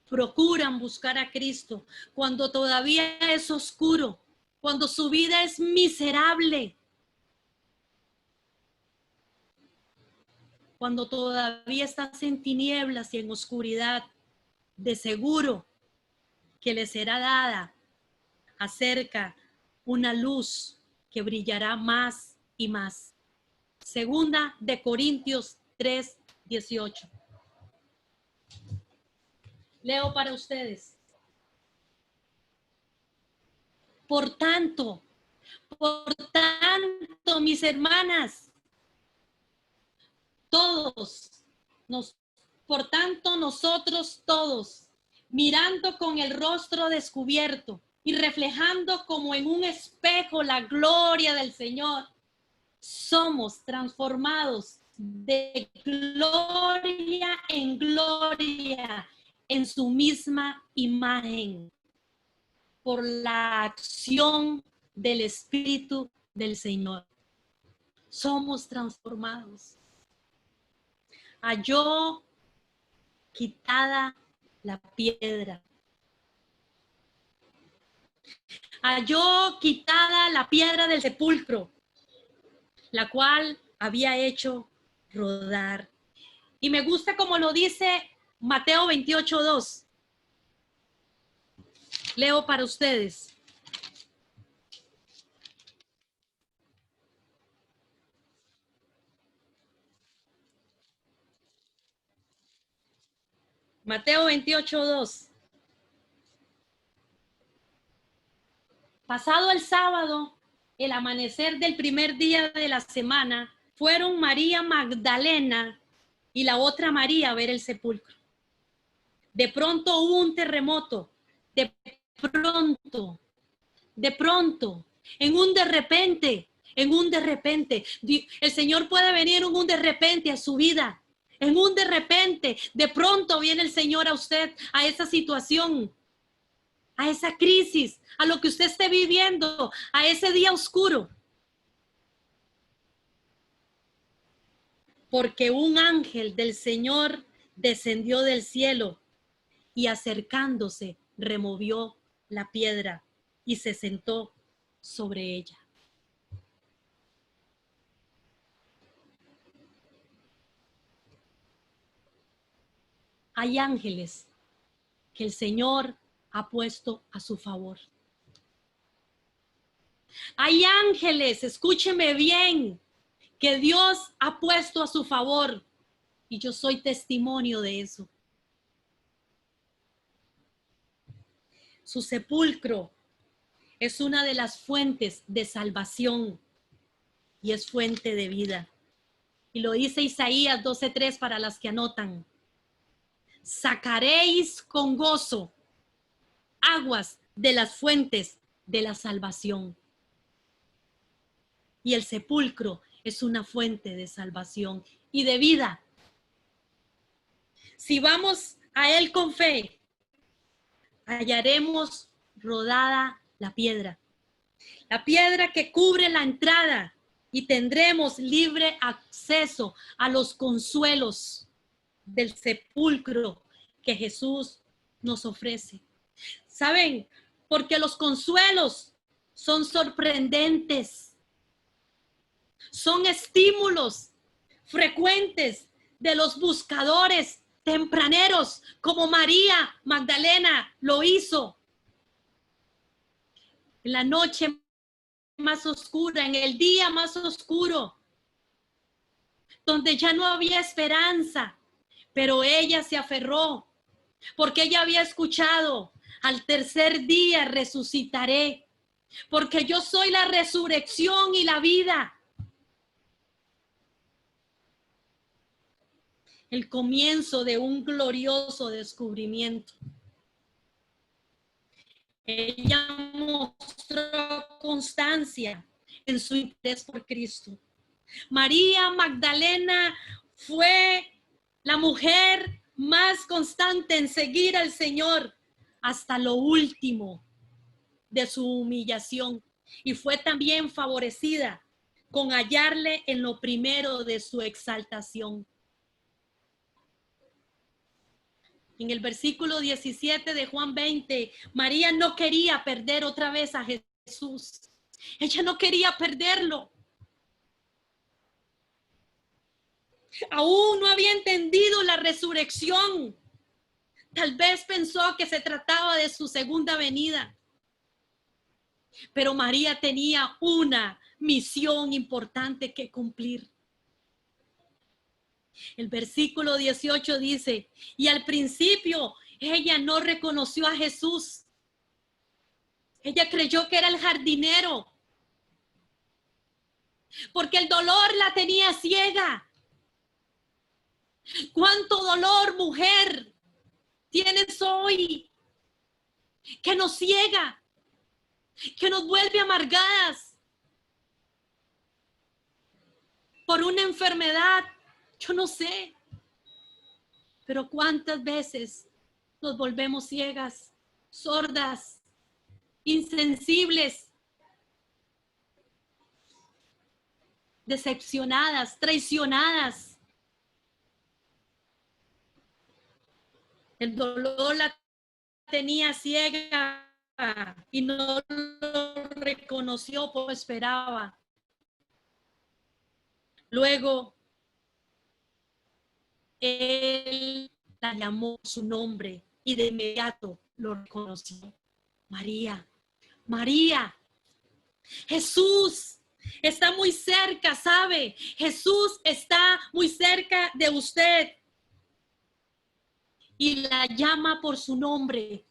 procuran buscar a Cristo cuando todavía es oscuro, cuando su vida es miserable, cuando todavía estás en tinieblas y en oscuridad, de seguro que le será dada acerca una luz que brillará más y más. 2 Corintios 3:18. Leo para ustedes. Por tanto, mis hermanas, por tanto nosotros todos, mirando con el rostro descubierto y reflejando como en un espejo la gloria del Señor, somos transformados de gloria en gloria en su misma imagen por la acción del Espíritu del Señor. Somos transformados. Halló quitada la piedra. Halló quitada la piedra del sepulcro, la cual había hecho rodar. Y me gusta como lo dice Mateo 28:2. Leo para ustedes. Mateo 28:2. Pasado el sábado, el amanecer del primer día de la semana, fueron María Magdalena y la otra María a ver el sepulcro. De pronto hubo un terremoto. De pronto, en un de repente. El Señor puede venir en un de repente a su vida. En un de repente, de pronto viene el Señor a usted, a esa situación, a esa crisis, a lo que usted esté viviendo, a ese día oscuro. Porque un ángel del Señor descendió del cielo y acercándose removió la piedra y se sentó sobre ella. Hay ángeles que el Señor ha puesto a su favor. Hay ángeles, escúcheme bien, que Dios ha puesto a su favor y yo soy testimonio de eso. Su sepulcro es una de las fuentes de salvación y es fuente de vida. Y lo dice Isaías 12:3 para las que anotan. Sacaréis con gozo aguas de las fuentes de la salvación. Y el sepulcro es una fuente de salvación y de vida. Si vamos a él con fe, hallaremos rodada la piedra que cubre la entrada y tendremos libre acceso a los consuelos del sepulcro que Jesús nos ofrece. ¿Saben? Porque los consuelos son sorprendentes, son estímulos frecuentes de los buscadores tempraneros, como María Magdalena lo hizo. En la noche más oscura, en el día más oscuro, donde ya no había esperanza, pero ella se aferró, porque ella había escuchado, al tercer día resucitaré, porque yo soy la resurrección y la vida. El comienzo de un glorioso descubrimiento. Ella mostró constancia en su interés por Cristo. María Magdalena fue la mujer más constante en seguir al Señor hasta lo último de su humillación y fue también favorecida con hallarle en lo primero de su exaltación. En el versículo 17 de Juan 20, María no quería perder otra vez a Jesús. Ella no quería perderlo. Aún no había entendido la resurrección. Tal vez pensó que se trataba de su segunda venida. Pero María tenía una misión importante que cumplir. El versículo 18 dice, y al principio ella no reconoció a Jesús. Ella creyó que era el jardinero, porque el dolor la tenía ciega. ¿Cuánto dolor, mujer, tienes hoy que nos ciega, que nos vuelve amargadas por una enfermedad, Yo no sé, pero cuántas veces nos volvemos ciegas, sordas, insensibles, decepcionadas, traicionadas. El dolor la tenía ciega y no lo reconoció como esperaba. Luego, él la llamó su nombre y de inmediato lo reconoció. María, María. Jesús está muy cerca, ¿sabe? Jesús está muy cerca de usted y la llama por su nombre.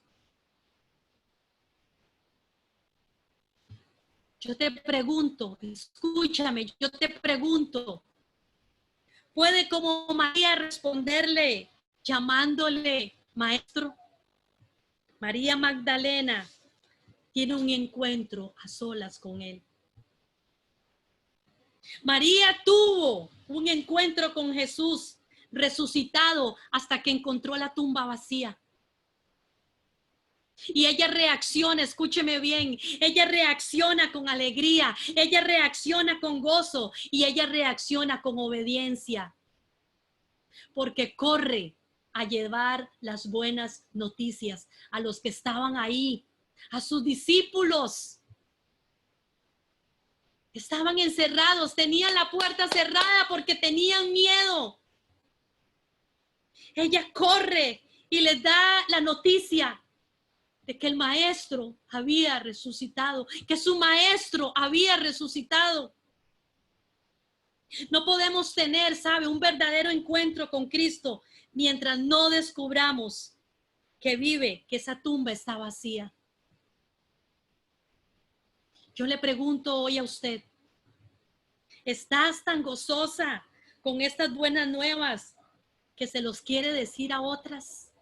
Yo te pregunto, escúchame, yo te pregunto, ¿puede como María responderle llamándole maestro? María Magdalena tiene un encuentro a solas con él. María tuvo un encuentro con Jesús resucitado hasta que encontró la tumba vacía. Y ella reacciona, escúcheme bien, ella reacciona con alegría, ella reacciona con gozo y ella reacciona con obediencia. Porque corre a llevar las buenas noticias a los que estaban ahí, a sus discípulos. Estaban encerrados, tenían la puerta cerrada porque tenían miedo. Ella corre y les da la noticia de que el maestro había resucitado, que su maestro había resucitado. No podemos tener, ¿sabe?, un verdadero encuentro con Cristo mientras no descubramos que vive, que esa tumba está vacía. Yo le pregunto hoy a usted, ¿estás tan gozosa con estas buenas nuevas que se los quiere decir a otras?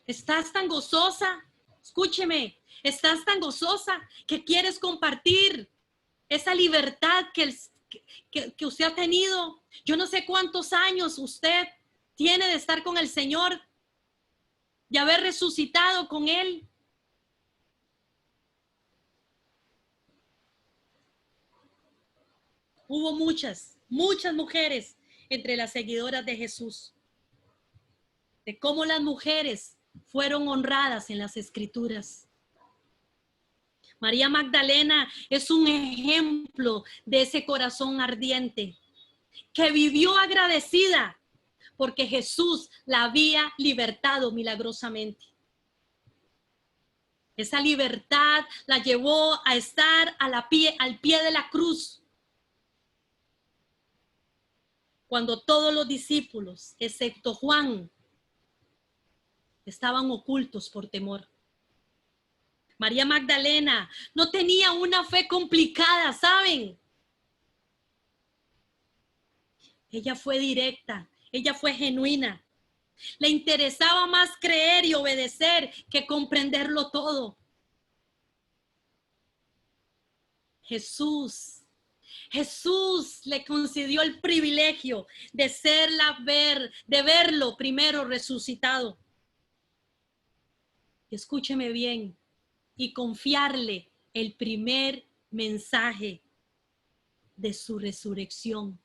¿Estás tan gozosa? Escúcheme, ¿estás tan gozosa que quieres compartir esa libertad que usted ha tenido? Yo no sé cuántos años usted tiene de estar con el Señor, de haber resucitado con Él. Hubo muchas mujeres entre las seguidoras de Jesús, de cómo las mujeres fueron honradas en las Escrituras. María Magdalena es un ejemplo de ese corazón ardiente que vivió agradecida porque Jesús la había libertado milagrosamente. Esa libertad la llevó a estar al pie de la cruz, cuando todos los discípulos, excepto Juan, estaban ocultos por temor. María Magdalena no tenía una fe complicada, ¿saben? Ella fue directa, ella fue genuina. Le interesaba más creer y obedecer que comprenderlo todo. Jesús le concedió el privilegio de verlo primero resucitado. Escúcheme bien, y confiarle el primer mensaje de su resurrección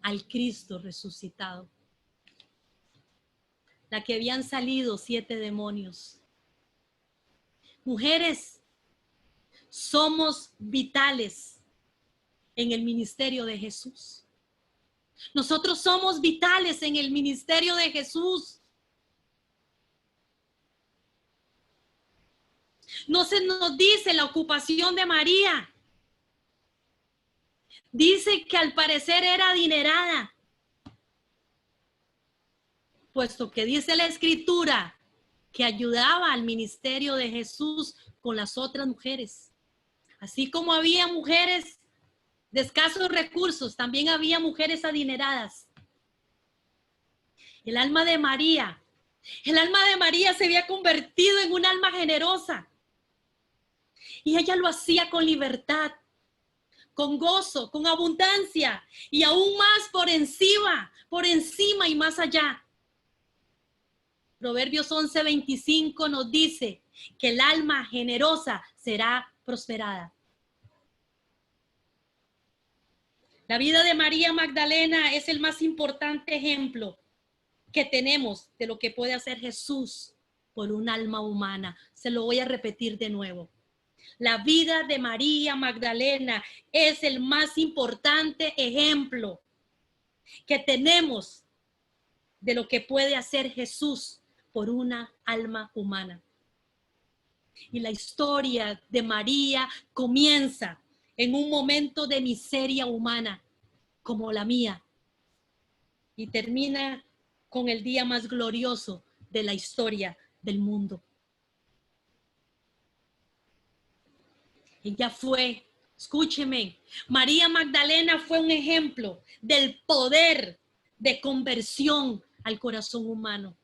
al Cristo resucitado. La que habían salido 7 demonios. Mujeres, somos vitales en el ministerio de Jesús. Nosotros somos vitales en el ministerio de Jesús. No se nos dice la ocupación de María. Dice que al parecer era adinerada, puesto que dice la Escritura que ayudaba al ministerio de Jesús con las otras mujeres. Así como había mujeres de escasos recursos, también había mujeres adineradas. El alma de María se había convertido en un alma generosa. Y ella lo hacía con libertad, con gozo, con abundancia y aún más por encima y más allá. Proverbios 11:25 nos dice que el alma generosa será prosperada. La vida de María Magdalena es el más importante ejemplo que tenemos de lo que puede hacer Jesús por un alma humana. Se lo voy a repetir de nuevo. La vida de María Magdalena es el más importante ejemplo que tenemos de lo que puede hacer Jesús por una alma humana. Y la historia de María comienza en un momento de miseria humana como la mía y termina con el día más glorioso de la historia del mundo. Ella fue, escúcheme, María Magdalena fue un ejemplo del poder de conversión al corazón humano.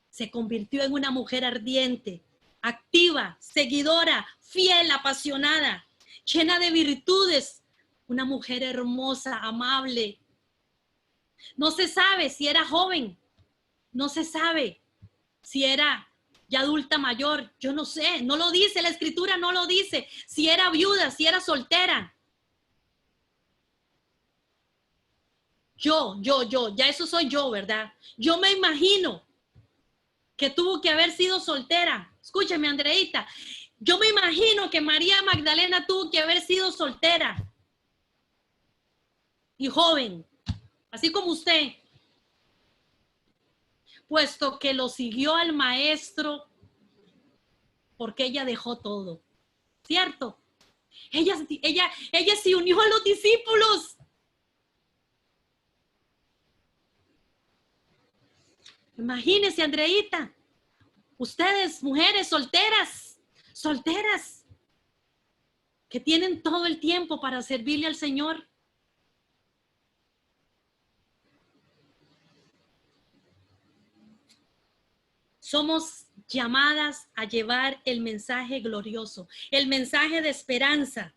Se convirtió en una mujer ardiente, activa, seguidora, fiel, apasionada, llena de virtudes, una mujer hermosa, amable. No se sabe si era joven, no se sabe si era ya adulta mayor, yo no sé, no lo dice, la escritura no lo dice, si era viuda, si era soltera. Yo, ya eso soy yo, ¿verdad? Yo me imagino que tuvo que haber sido soltera. Escúcheme, Andreita, yo me imagino que María Magdalena tuvo que haber sido soltera y joven, así como usted, puesto que lo siguió al maestro porque ella dejó todo, ¿cierto? Ella se unió a los discípulos. Imagínense, Andreita, ustedes, mujeres solteras, que tienen todo el tiempo para servirle al Señor. Somos llamadas a llevar el mensaje glorioso, el mensaje de esperanza.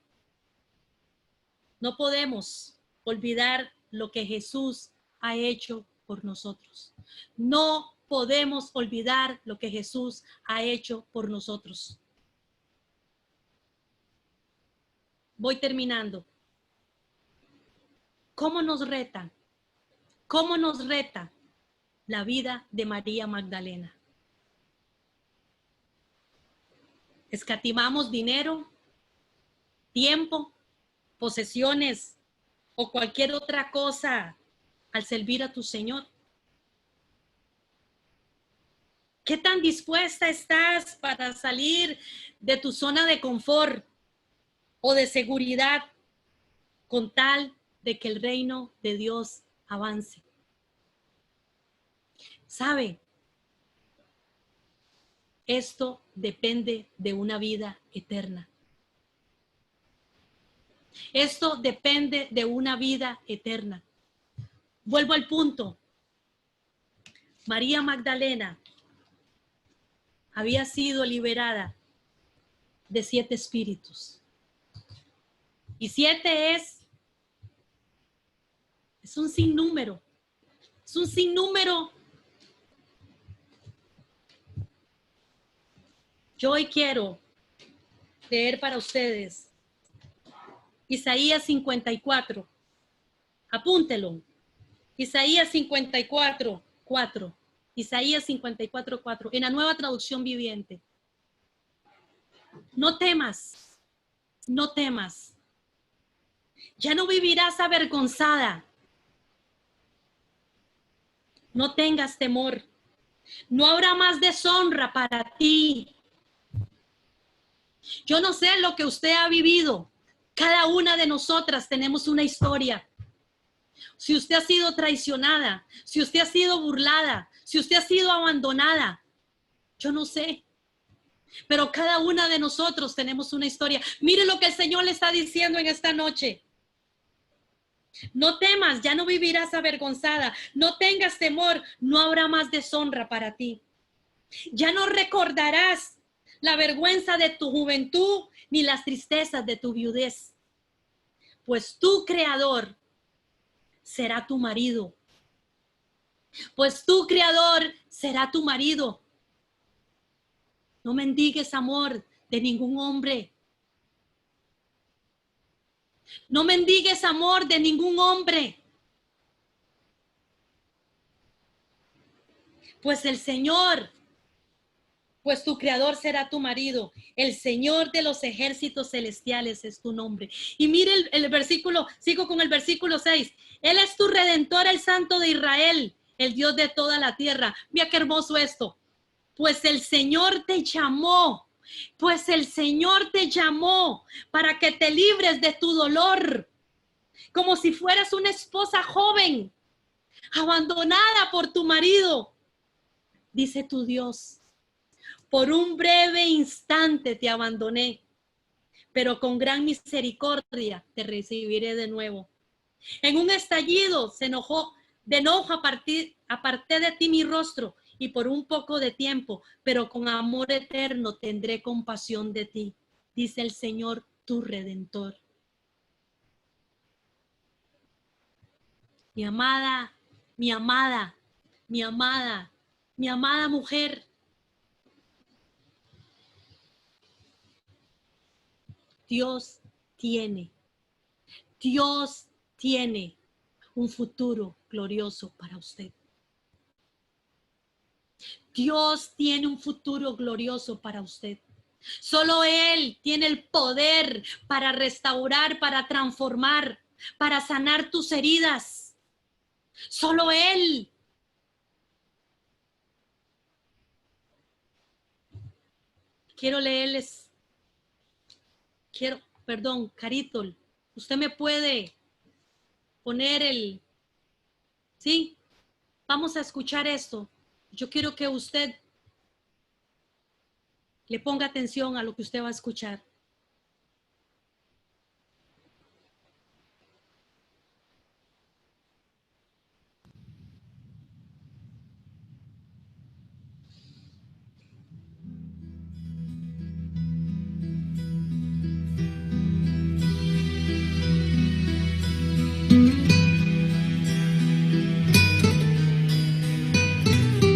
No podemos olvidar lo que Jesús ha hecho por nosotros. No podemos olvidar lo que Jesús ha hecho por nosotros. Voy terminando. ¿Cómo nos reta? ¿Cómo nos reta la vida de María Magdalena? Escatimamos dinero, tiempo, posesiones o cualquier otra cosa al servir a tu Señor. ¿Qué tan dispuesta estás para salir de tu zona de confort o de seguridad con tal de que el reino de Dios avance? ¿Sabe? Esto depende de una vida eterna. Esto depende de una vida eterna. Vuelvo al punto. María Magdalena había sido liberada de 7 espíritus. Y 7 es un sinnúmero. Es un sinnúmero. Yo hoy quiero leer para ustedes Isaías 54. Apúntelo. Isaías 54, 4. Isaías 54, 4. En la Nueva Traducción Viviente. No temas. No temas. Ya no vivirás avergonzada. No tengas temor. No habrá más deshonra para ti. Yo no sé lo que usted ha vivido. Cada una de nosotras tenemos una historia. Si usted ha sido traicionada, si usted ha sido burlada, si usted ha sido abandonada, yo no sé. Pero cada una de nosotros tenemos una historia. Mire lo que el Señor le está diciendo en esta noche. No temas, ya no vivirás avergonzada. No tengas temor, no habrá más deshonra para ti. Ya no recordarás la vergüenza de tu juventud ni las tristezas de tu viudez. pues tu creador será tu marido. Pues tu creador será tu marido. No mendigues amor de ningún hombre. No mendigues amor de ningún hombre. Pues el Señor, pues tu creador será tu marido. El Señor de los ejércitos celestiales es tu nombre. Y mire el versículo, sigo con el versículo 6. Él es tu redentor, el Santo de Israel, el Dios de toda la tierra. Mira qué hermoso esto. Pues el Señor te llamó. Pues el Señor te llamó para que te libres de tu dolor, como si fueras una esposa joven, abandonada por tu marido. Dice tu Dios, por un breve instante te abandoné, pero con gran misericordia te recibiré de nuevo. En un estallido de enojo aparté de ti mi rostro, y por un poco de tiempo, pero con amor eterno tendré compasión de ti, dice el Señor, tu Redentor. Mi amada, mi amada, mi amada, mi amada mujer, Dios tiene un futuro glorioso para usted. Dios tiene un futuro glorioso para usted. Solo Él tiene el poder para restaurar, para transformar, para sanar tus heridas. Solo Él. Quiero leerles. Caritol, usted me puede poner ¿sí? Vamos a escuchar esto. Yo quiero que usted le ponga atención a lo que usted va a escuchar.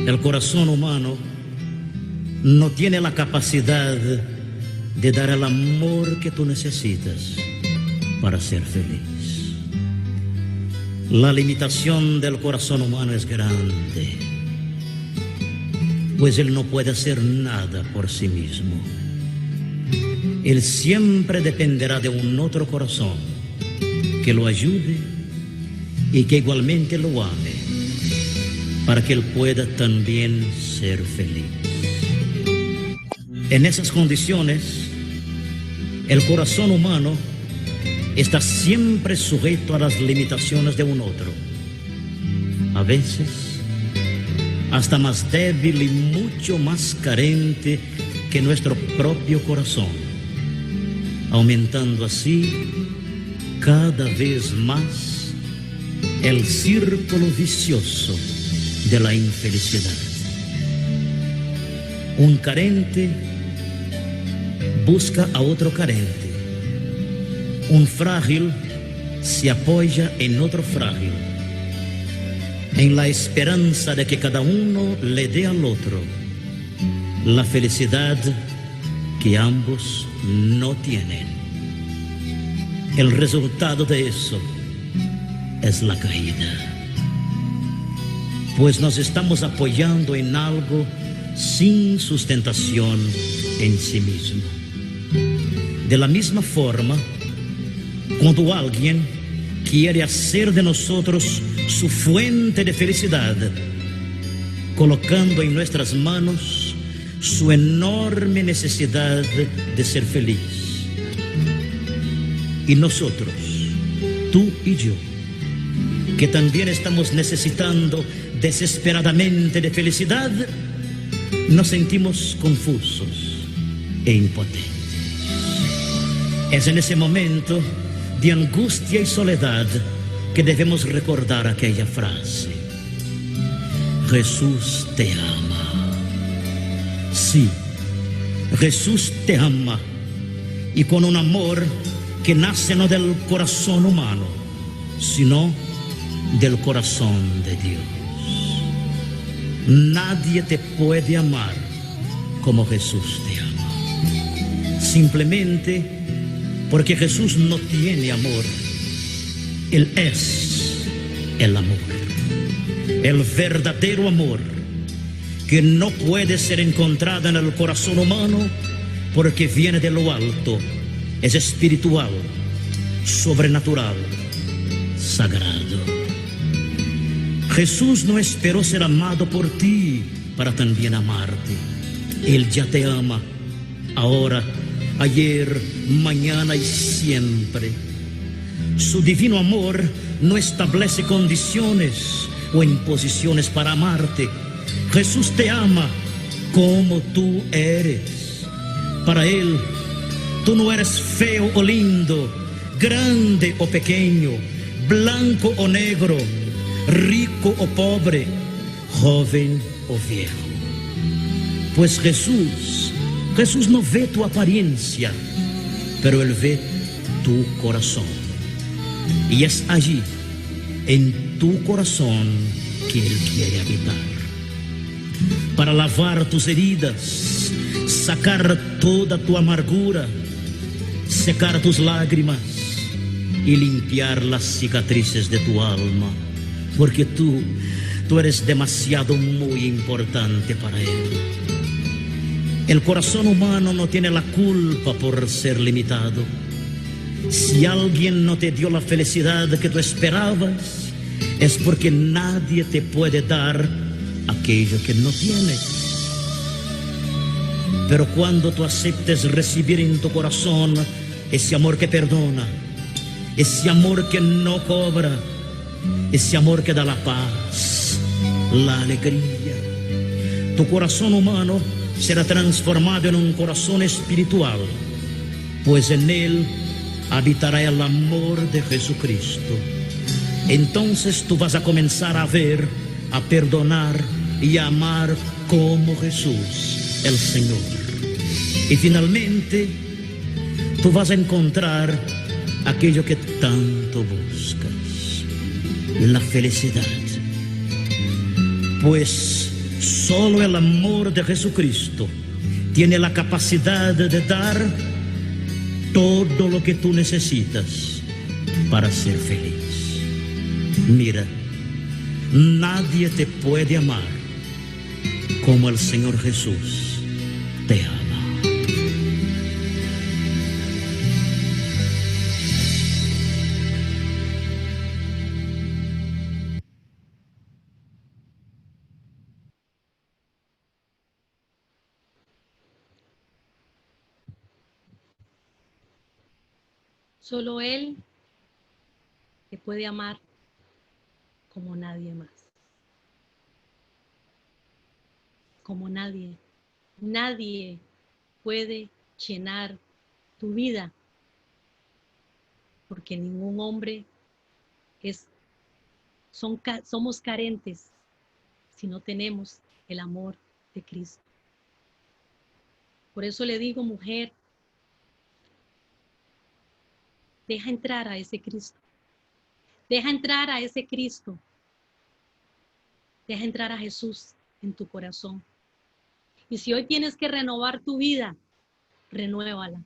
El corazón humano no tiene la capacidad de dar el amor que tú necesitas para ser feliz. La limitación del corazón humano es grande, pues él no puede hacer nada por sí mismo. Él siempre dependerá de un otro corazón que lo ayude y que igualmente lo ame, para que él pueda también ser feliz. En esas condiciones, el corazón humano está siempre sujeto a las limitaciones de un otro, a veces hasta más débil y mucho más carente que nuestro propio corazón, aumentando así cada vez más el círculo vicioso de la infelicidad. Un carente busca a otro carente. Un frágil se apoya en otro frágil, en la esperanza de que cada uno le dé al otro la felicidad que ambos no tienen. El resultado de eso es la caída, pues nos estamos apoyando en algo sin sustentación en sí mismo. De la misma forma, cuando alguien quiere hacer de nosotros su fuente de felicidad, colocando en nuestras manos su enorme necesidad de ser feliz, y nosotros, tú y yo, que también estamos necesitando desesperadamente de felicidad, nos sentimos confusos e impotentes. Es en ese momento de angustia y soledad que debemos recordar aquella frase: Jesús te ama. Sí, Jesús te ama, y con un amor que nace no del corazón humano, sino del corazón de Dios. Nadie te puede amar como Jesús te ama. Simplemente porque Jesús no tiene amor. Él es el amor. El verdadero amor que no puede ser encontrado en el corazón humano porque viene de lo alto. Es espiritual, sobrenatural, sagrado. Jesús no esperó ser amado por ti para también amarte. Él ya te ama, ahora, ayer, mañana y siempre. Su divino amor no establece condiciones o imposiciones para amarte. Jesús te ama como tú eres. Para Él, tú no eres feo o lindo, grande o pequeño, blanco o negro, rico o pobre, joven o viejo. Pues Jesús no ve tu apariencia, pero Él ve tu corazón. Y es allí, en tu corazón, que Él quiere habitar. Para lavar tus heridas, sacar toda tu amargura, secar tus lágrimas y limpiar las cicatrices de tu alma, porque tú eres demasiado muy importante para Él. El corazón humano no tiene la culpa por ser limitado. Si alguien no te dio la felicidad que tú esperabas, es porque nadie te puede dar aquello que no tienes. Pero cuando tú aceptes recibir en tu corazón ese amor que perdona, ese amor que no cobra, ese amor que da la paz, la alegría, tu corazón humano será transformado en un corazón espiritual, pues en él habitará el amor de Jesucristo. Entonces tú vas a comenzar a ver, a perdonar y a amar como Jesús, el Señor. Y finalmente tú vas a encontrar aquello que tanto buscas, la felicidad. Pues solo el amor de Jesucristo tiene la capacidad de dar todo lo que tú necesitas para ser feliz. Mira, nadie te puede amar como el Señor Jesús te ama. Solo Él te puede amar como nadie más. Como nadie. Nadie puede llenar tu vida, porque ningún hombre somos carentes si no tenemos el amor de Cristo. Por eso le digo, mujer, deja entrar a ese Cristo. Deja entrar a ese Cristo. Deja entrar a Jesús en tu corazón. Y si hoy tienes que renovar tu vida, renuévala.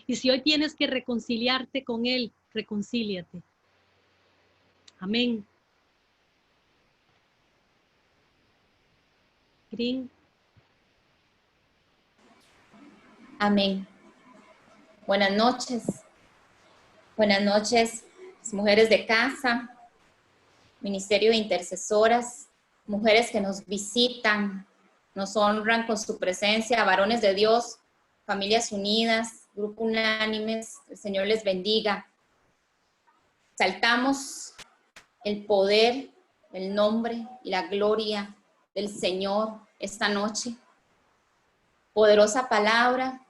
Y si hoy tienes que reconciliarte con Él, reconcíliate. Amén. Green. Amén. Buenas noches. Buenas noches, mujeres de casa, Ministerio de Intercesoras, mujeres que nos visitan, nos honran con su presencia, varones de Dios, familias unidas, grupo unánimes, el Señor les bendiga. Exaltamos el poder, el nombre y la gloria del Señor esta noche. Poderosa palabra,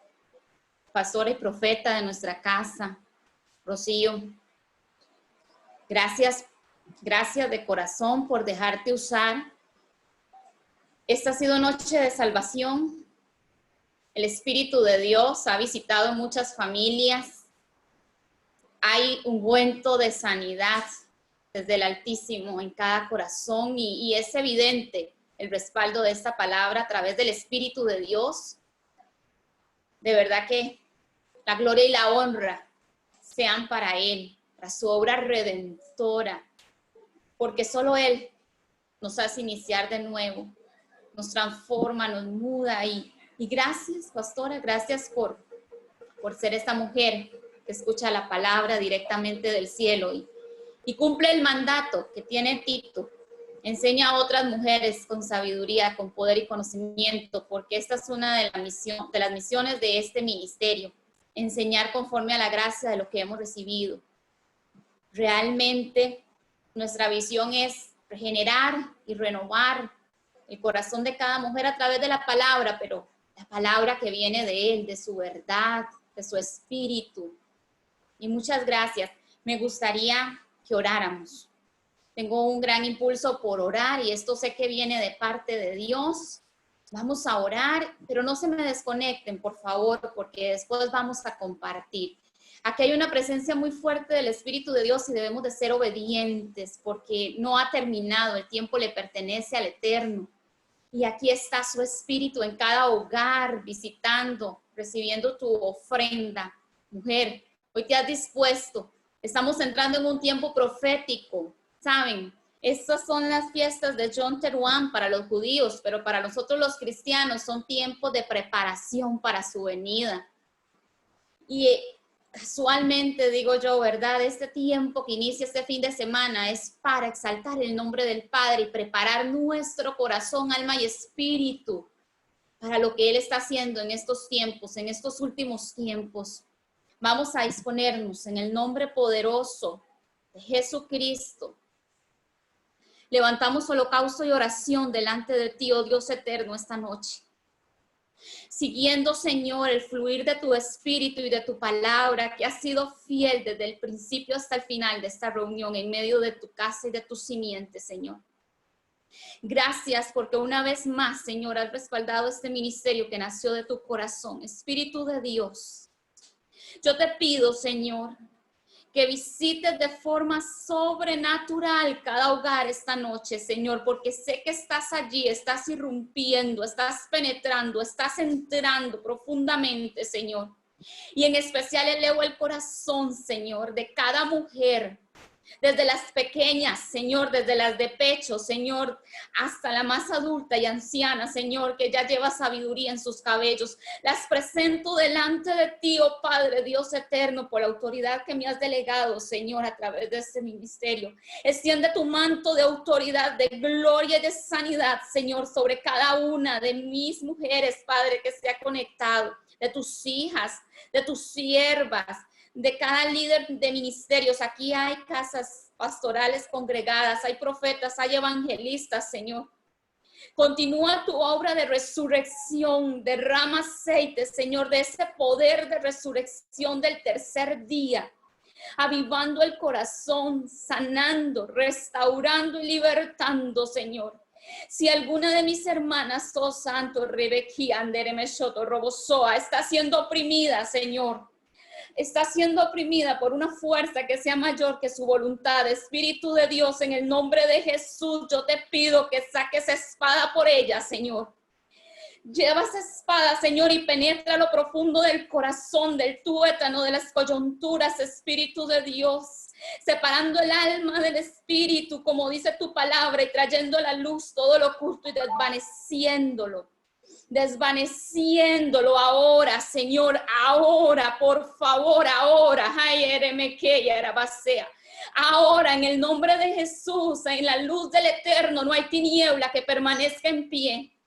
pastora y profeta de nuestra casa, Rocío, gracias de corazón por dejarte usar. Esta ha sido noche de salvación. El Espíritu de Dios ha visitado muchas familias. hay ungüento de sanidad desde el Altísimo en cada corazón y es evidente el respaldo de esta palabra a través del Espíritu de Dios. De verdad que la gloria y la honra sean para Él, para su obra redentora, porque solo Él nos hace iniciar de nuevo, nos transforma, nos muda y gracias, pastora, gracias por ser esta mujer que escucha la palabra directamente del cielo y cumple el mandato que tiene Tito. Enseña a otras mujeres con sabiduría, con poder y conocimiento, porque esta es una de las misiones de este ministerio, enseñar conforme a la gracia de lo que hemos recibido. Realmente nuestra visión es regenerar y renovar el corazón de cada mujer a través de la palabra, pero la palabra que viene de Él, de su verdad, de su espíritu. Y muchas gracias. Me gustaría que oráramos. Tengo un gran impulso por orar y esto sé que viene de parte de Dios. Vamos a orar, pero no se me desconecten, por favor, porque después vamos a compartir. Aquí hay una presencia muy fuerte del Espíritu de Dios y debemos de ser obedientes porque no ha terminado, el tiempo le pertenece al Eterno. Y aquí está su Espíritu en cada hogar, visitando, recibiendo tu ofrenda. Mujer, hoy te has dispuesto. Estamos entrando en un tiempo profético. ¿Saben? Estas son las fiestas de Yom Teruah para los judíos, pero para nosotros los cristianos son tiempos de preparación para su venida. Y casualmente digo yo, ¿verdad? Este tiempo que inicia este fin de semana es para exaltar el nombre del Padre y preparar nuestro corazón, alma y espíritu para lo que Él está haciendo en estos tiempos, en estos últimos tiempos. Vamos a disponernos en el nombre poderoso de Jesucristo. Levantamos holocausto y oración delante de ti, oh Dios eterno, esta noche. Siguiendo, Señor, el fluir de tu espíritu y de tu palabra, que ha sido fiel desde el principio hasta el final de esta reunión, en medio de tu casa y de tu simiente, Señor. Gracias porque una vez más, Señor, has respaldado este ministerio que nació de tu corazón. Espíritu de Dios, yo te pido, Señor, que visites de forma sobrenatural cada hogar esta noche, Señor, porque sé que estás allí, estás irrumpiendo, estás penetrando, estás entrando profundamente, Señor. Y en especial elevo el corazón, Señor, de cada mujer, desde las pequeñas, Señor, desde las de pecho, Señor, hasta la más adulta y anciana, Señor, que ya lleva sabiduría en sus cabellos. Las presento delante de ti, oh Padre, Dios eterno, por la autoridad que me has delegado, Señor, a través de este ministerio. Extiende tu manto de autoridad, de gloria y de sanidad, Señor, sobre cada una de mis mujeres, Padre, que se ha conectado, de tus hijas, de tus siervas, de cada líder de ministerios. Aquí hay casas pastorales congregadas, hay profetas, hay evangelistas, Señor. Continúa tu obra de resurrección, derrama aceite, Señor, de ese poder de resurrección del tercer día, avivando el corazón, sanando, restaurando y libertando, Señor. Si alguna de mis hermanas, oh santo, Rebequía, Anderemeshoto, Robosoa, está siendo oprimida, Señor, está siendo oprimida por una fuerza que sea mayor que su voluntad, Espíritu de Dios, en el nombre de Jesús, yo te pido que saques espada por ella, Señor. Lleva esa espada, Señor, y penetra lo profundo del corazón, del tuétano, de las coyunturas, Espíritu de Dios, separando el alma del espíritu, como dice tu palabra, y trayendo a la luz todo lo oculto y desvaneciéndolo ahora, Señor, ahora, por favor, ahora, ahora, en el nombre de Jesús, en la luz del Eterno, no hay tiniebla que permanezca en pie.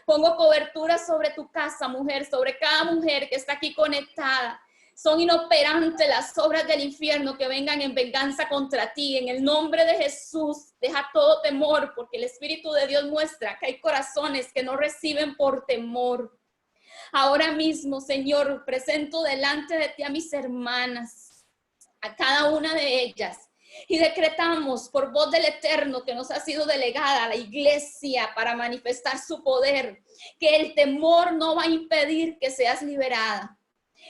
Pongo cobertura sobre tu casa, mujer, sobre cada mujer que está aquí conectada. Son inoperantes las obras del infierno que vengan en venganza contra ti. En el nombre de Jesús, deja todo temor, porque el Espíritu de Dios muestra que hay corazones que no reciben por temor. Ahora mismo, Señor, presento delante de ti a mis hermanas, a cada una de ellas, y decretamos por voz del Eterno que nos ha sido delegada a la iglesia para manifestar su poder, que el temor no va a impedir que seas liberada.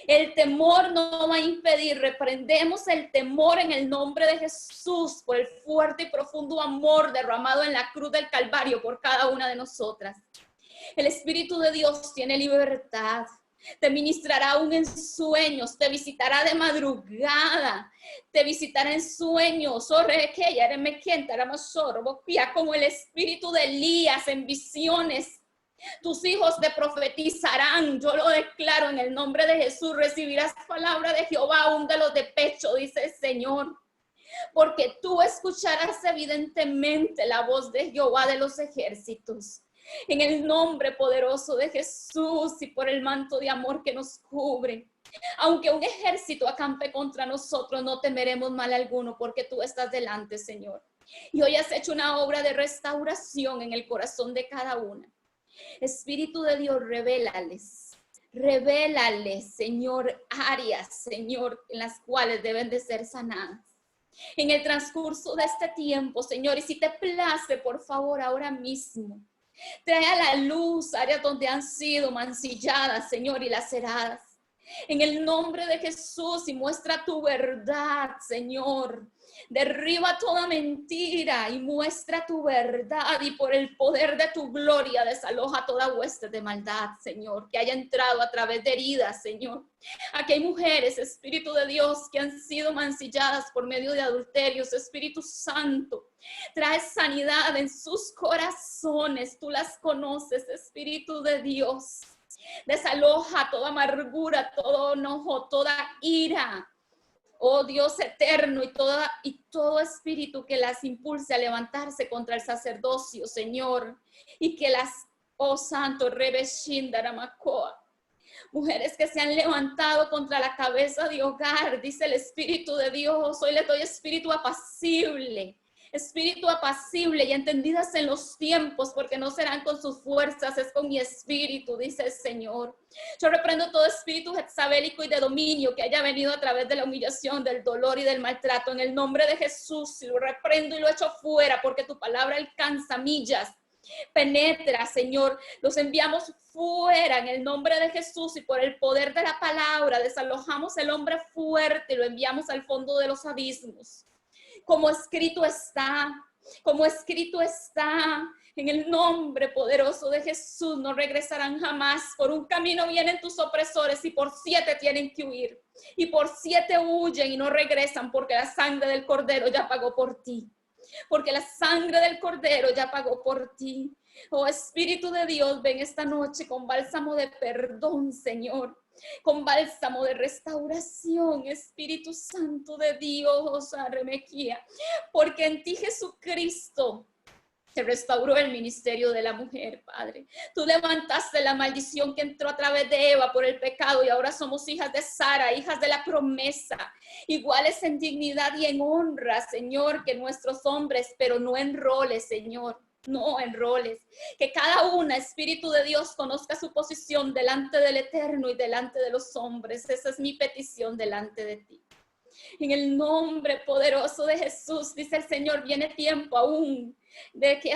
El temor no va a impedir. Reprendemos el temor en el nombre de Jesús por el fuerte y profundo amor derramado en la cruz del Calvario por cada una de nosotras. El Espíritu de Dios tiene libertad. Te ministrará aún en sueños, te visitará de madrugada, te visitará en sueños, como el espíritu de Elías en visiones. Tus hijos te profetizarán, yo lo declaro en el nombre de Jesús, recibirás palabra de Jehová aún de los de pecho, dice el Señor. Porque tú escucharás evidentemente la voz de Jehová de los ejércitos. En el nombre poderoso de Jesús y por el manto de amor que nos cubre. Aunque un ejército acampe contra nosotros, no temeremos mal alguno porque tú estás delante, Señor. Y hoy has hecho una obra de restauración en el corazón de cada una. Espíritu de Dios, revélales, Señor, áreas, Señor, en las cuales deben de ser sanadas. En el transcurso de este tiempo, Señor, y si te place, por favor, ahora mismo, trae a la luz áreas donde han sido mancilladas, Señor, y laceradas. En el nombre de Jesús, y muestra tu verdad, Señor. Derriba toda mentira y muestra tu verdad, y por el poder de tu gloria desaloja toda hueste de maldad, Señor, que haya entrado a través de heridas, Señor. Aquí hay mujeres, Espíritu de Dios, que han sido mancilladas por medio de adulterios. Espíritu Santo, trae sanidad en sus corazones. Tú las conoces, Espíritu de Dios. Desaloja toda amargura, todo enojo, toda ira. Oh Dios eterno, y todo espíritu que las impulse a levantarse contra el sacerdocio, Señor. Y que las, oh Santo, Rebeshindaramakoa. Mujeres que se han levantado contra la cabeza de hogar, dice el Espíritu de Dios. Hoy le doy espíritu apacible y entendidas en los tiempos, porque no serán con sus fuerzas, es con mi espíritu, dice el Señor. Yo reprendo todo espíritu jezabélico y de dominio que haya venido a través de la humillación, del dolor y del maltrato. En el nombre de Jesús, lo reprendo y lo echo fuera, porque tu palabra alcanza millas. Penetra, Señor, los enviamos fuera en el nombre de Jesús, y por el poder de la palabra desalojamos el hombre fuerte y lo enviamos al fondo de los abismos. Como escrito está, en el nombre poderoso de Jesús, no regresarán jamás. Por un camino vienen tus opresores y por 7 tienen que huir. Y por 7 huyen y no regresan, porque la sangre del Cordero ya pagó por ti. Porque la sangre del Cordero ya pagó por ti. Oh Espíritu de Dios, ven esta noche con bálsamo de perdón, Señor. Con bálsamo de restauración, Espíritu Santo de Dios, Aremequía. Porque en ti, Jesucristo, se restauró el ministerio de la mujer, Padre. Tú levantaste la maldición que entró a través de Eva por el pecado, y ahora somos hijas de Sara, hijas de la promesa, iguales en dignidad y en honra, Señor, que nuestros hombres, pero no en roles, Señor. No en roles. Que cada una, Espíritu de Dios, conozca su posición delante del Eterno y delante de los hombres. Esa es mi petición delante de ti. En el nombre poderoso de Jesús, dice el Señor, viene tiempo aún de que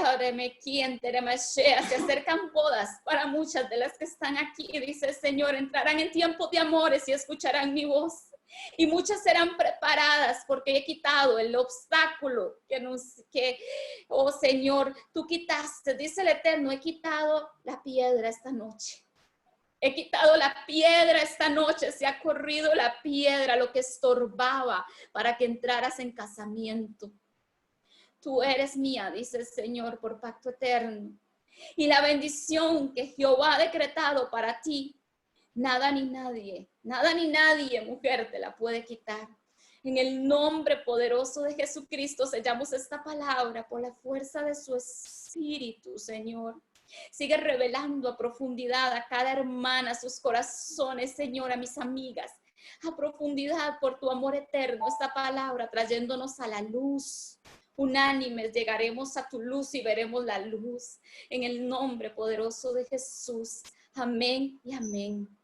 se acercan bodas para muchas de las que están aquí. Dice el Señor, entrarán en tiempos de amores y escucharán mi voz. Y muchas serán preparadas, porque he quitado el obstáculo oh Señor, tú quitaste, dice el Eterno, he quitado la piedra esta noche. He quitado la piedra esta noche, se ha corrido la piedra, lo que estorbaba para que entraras en casamiento. Tú eres mía, dice el Señor, por pacto eterno. Y la bendición que Jehová ha decretado para ti, nada ni nadie, mujer, te la puede quitar. En el nombre poderoso de Jesucristo sellamos esta palabra por la fuerza de su Espíritu, Señor. Sigue revelando a profundidad a cada hermana sus corazones, Señor, a mis amigas, a profundidad por tu amor eterno, esta palabra trayéndonos a la luz. Unánimes llegaremos a tu luz y veremos la luz. En el nombre poderoso de Jesús. Amén y amén.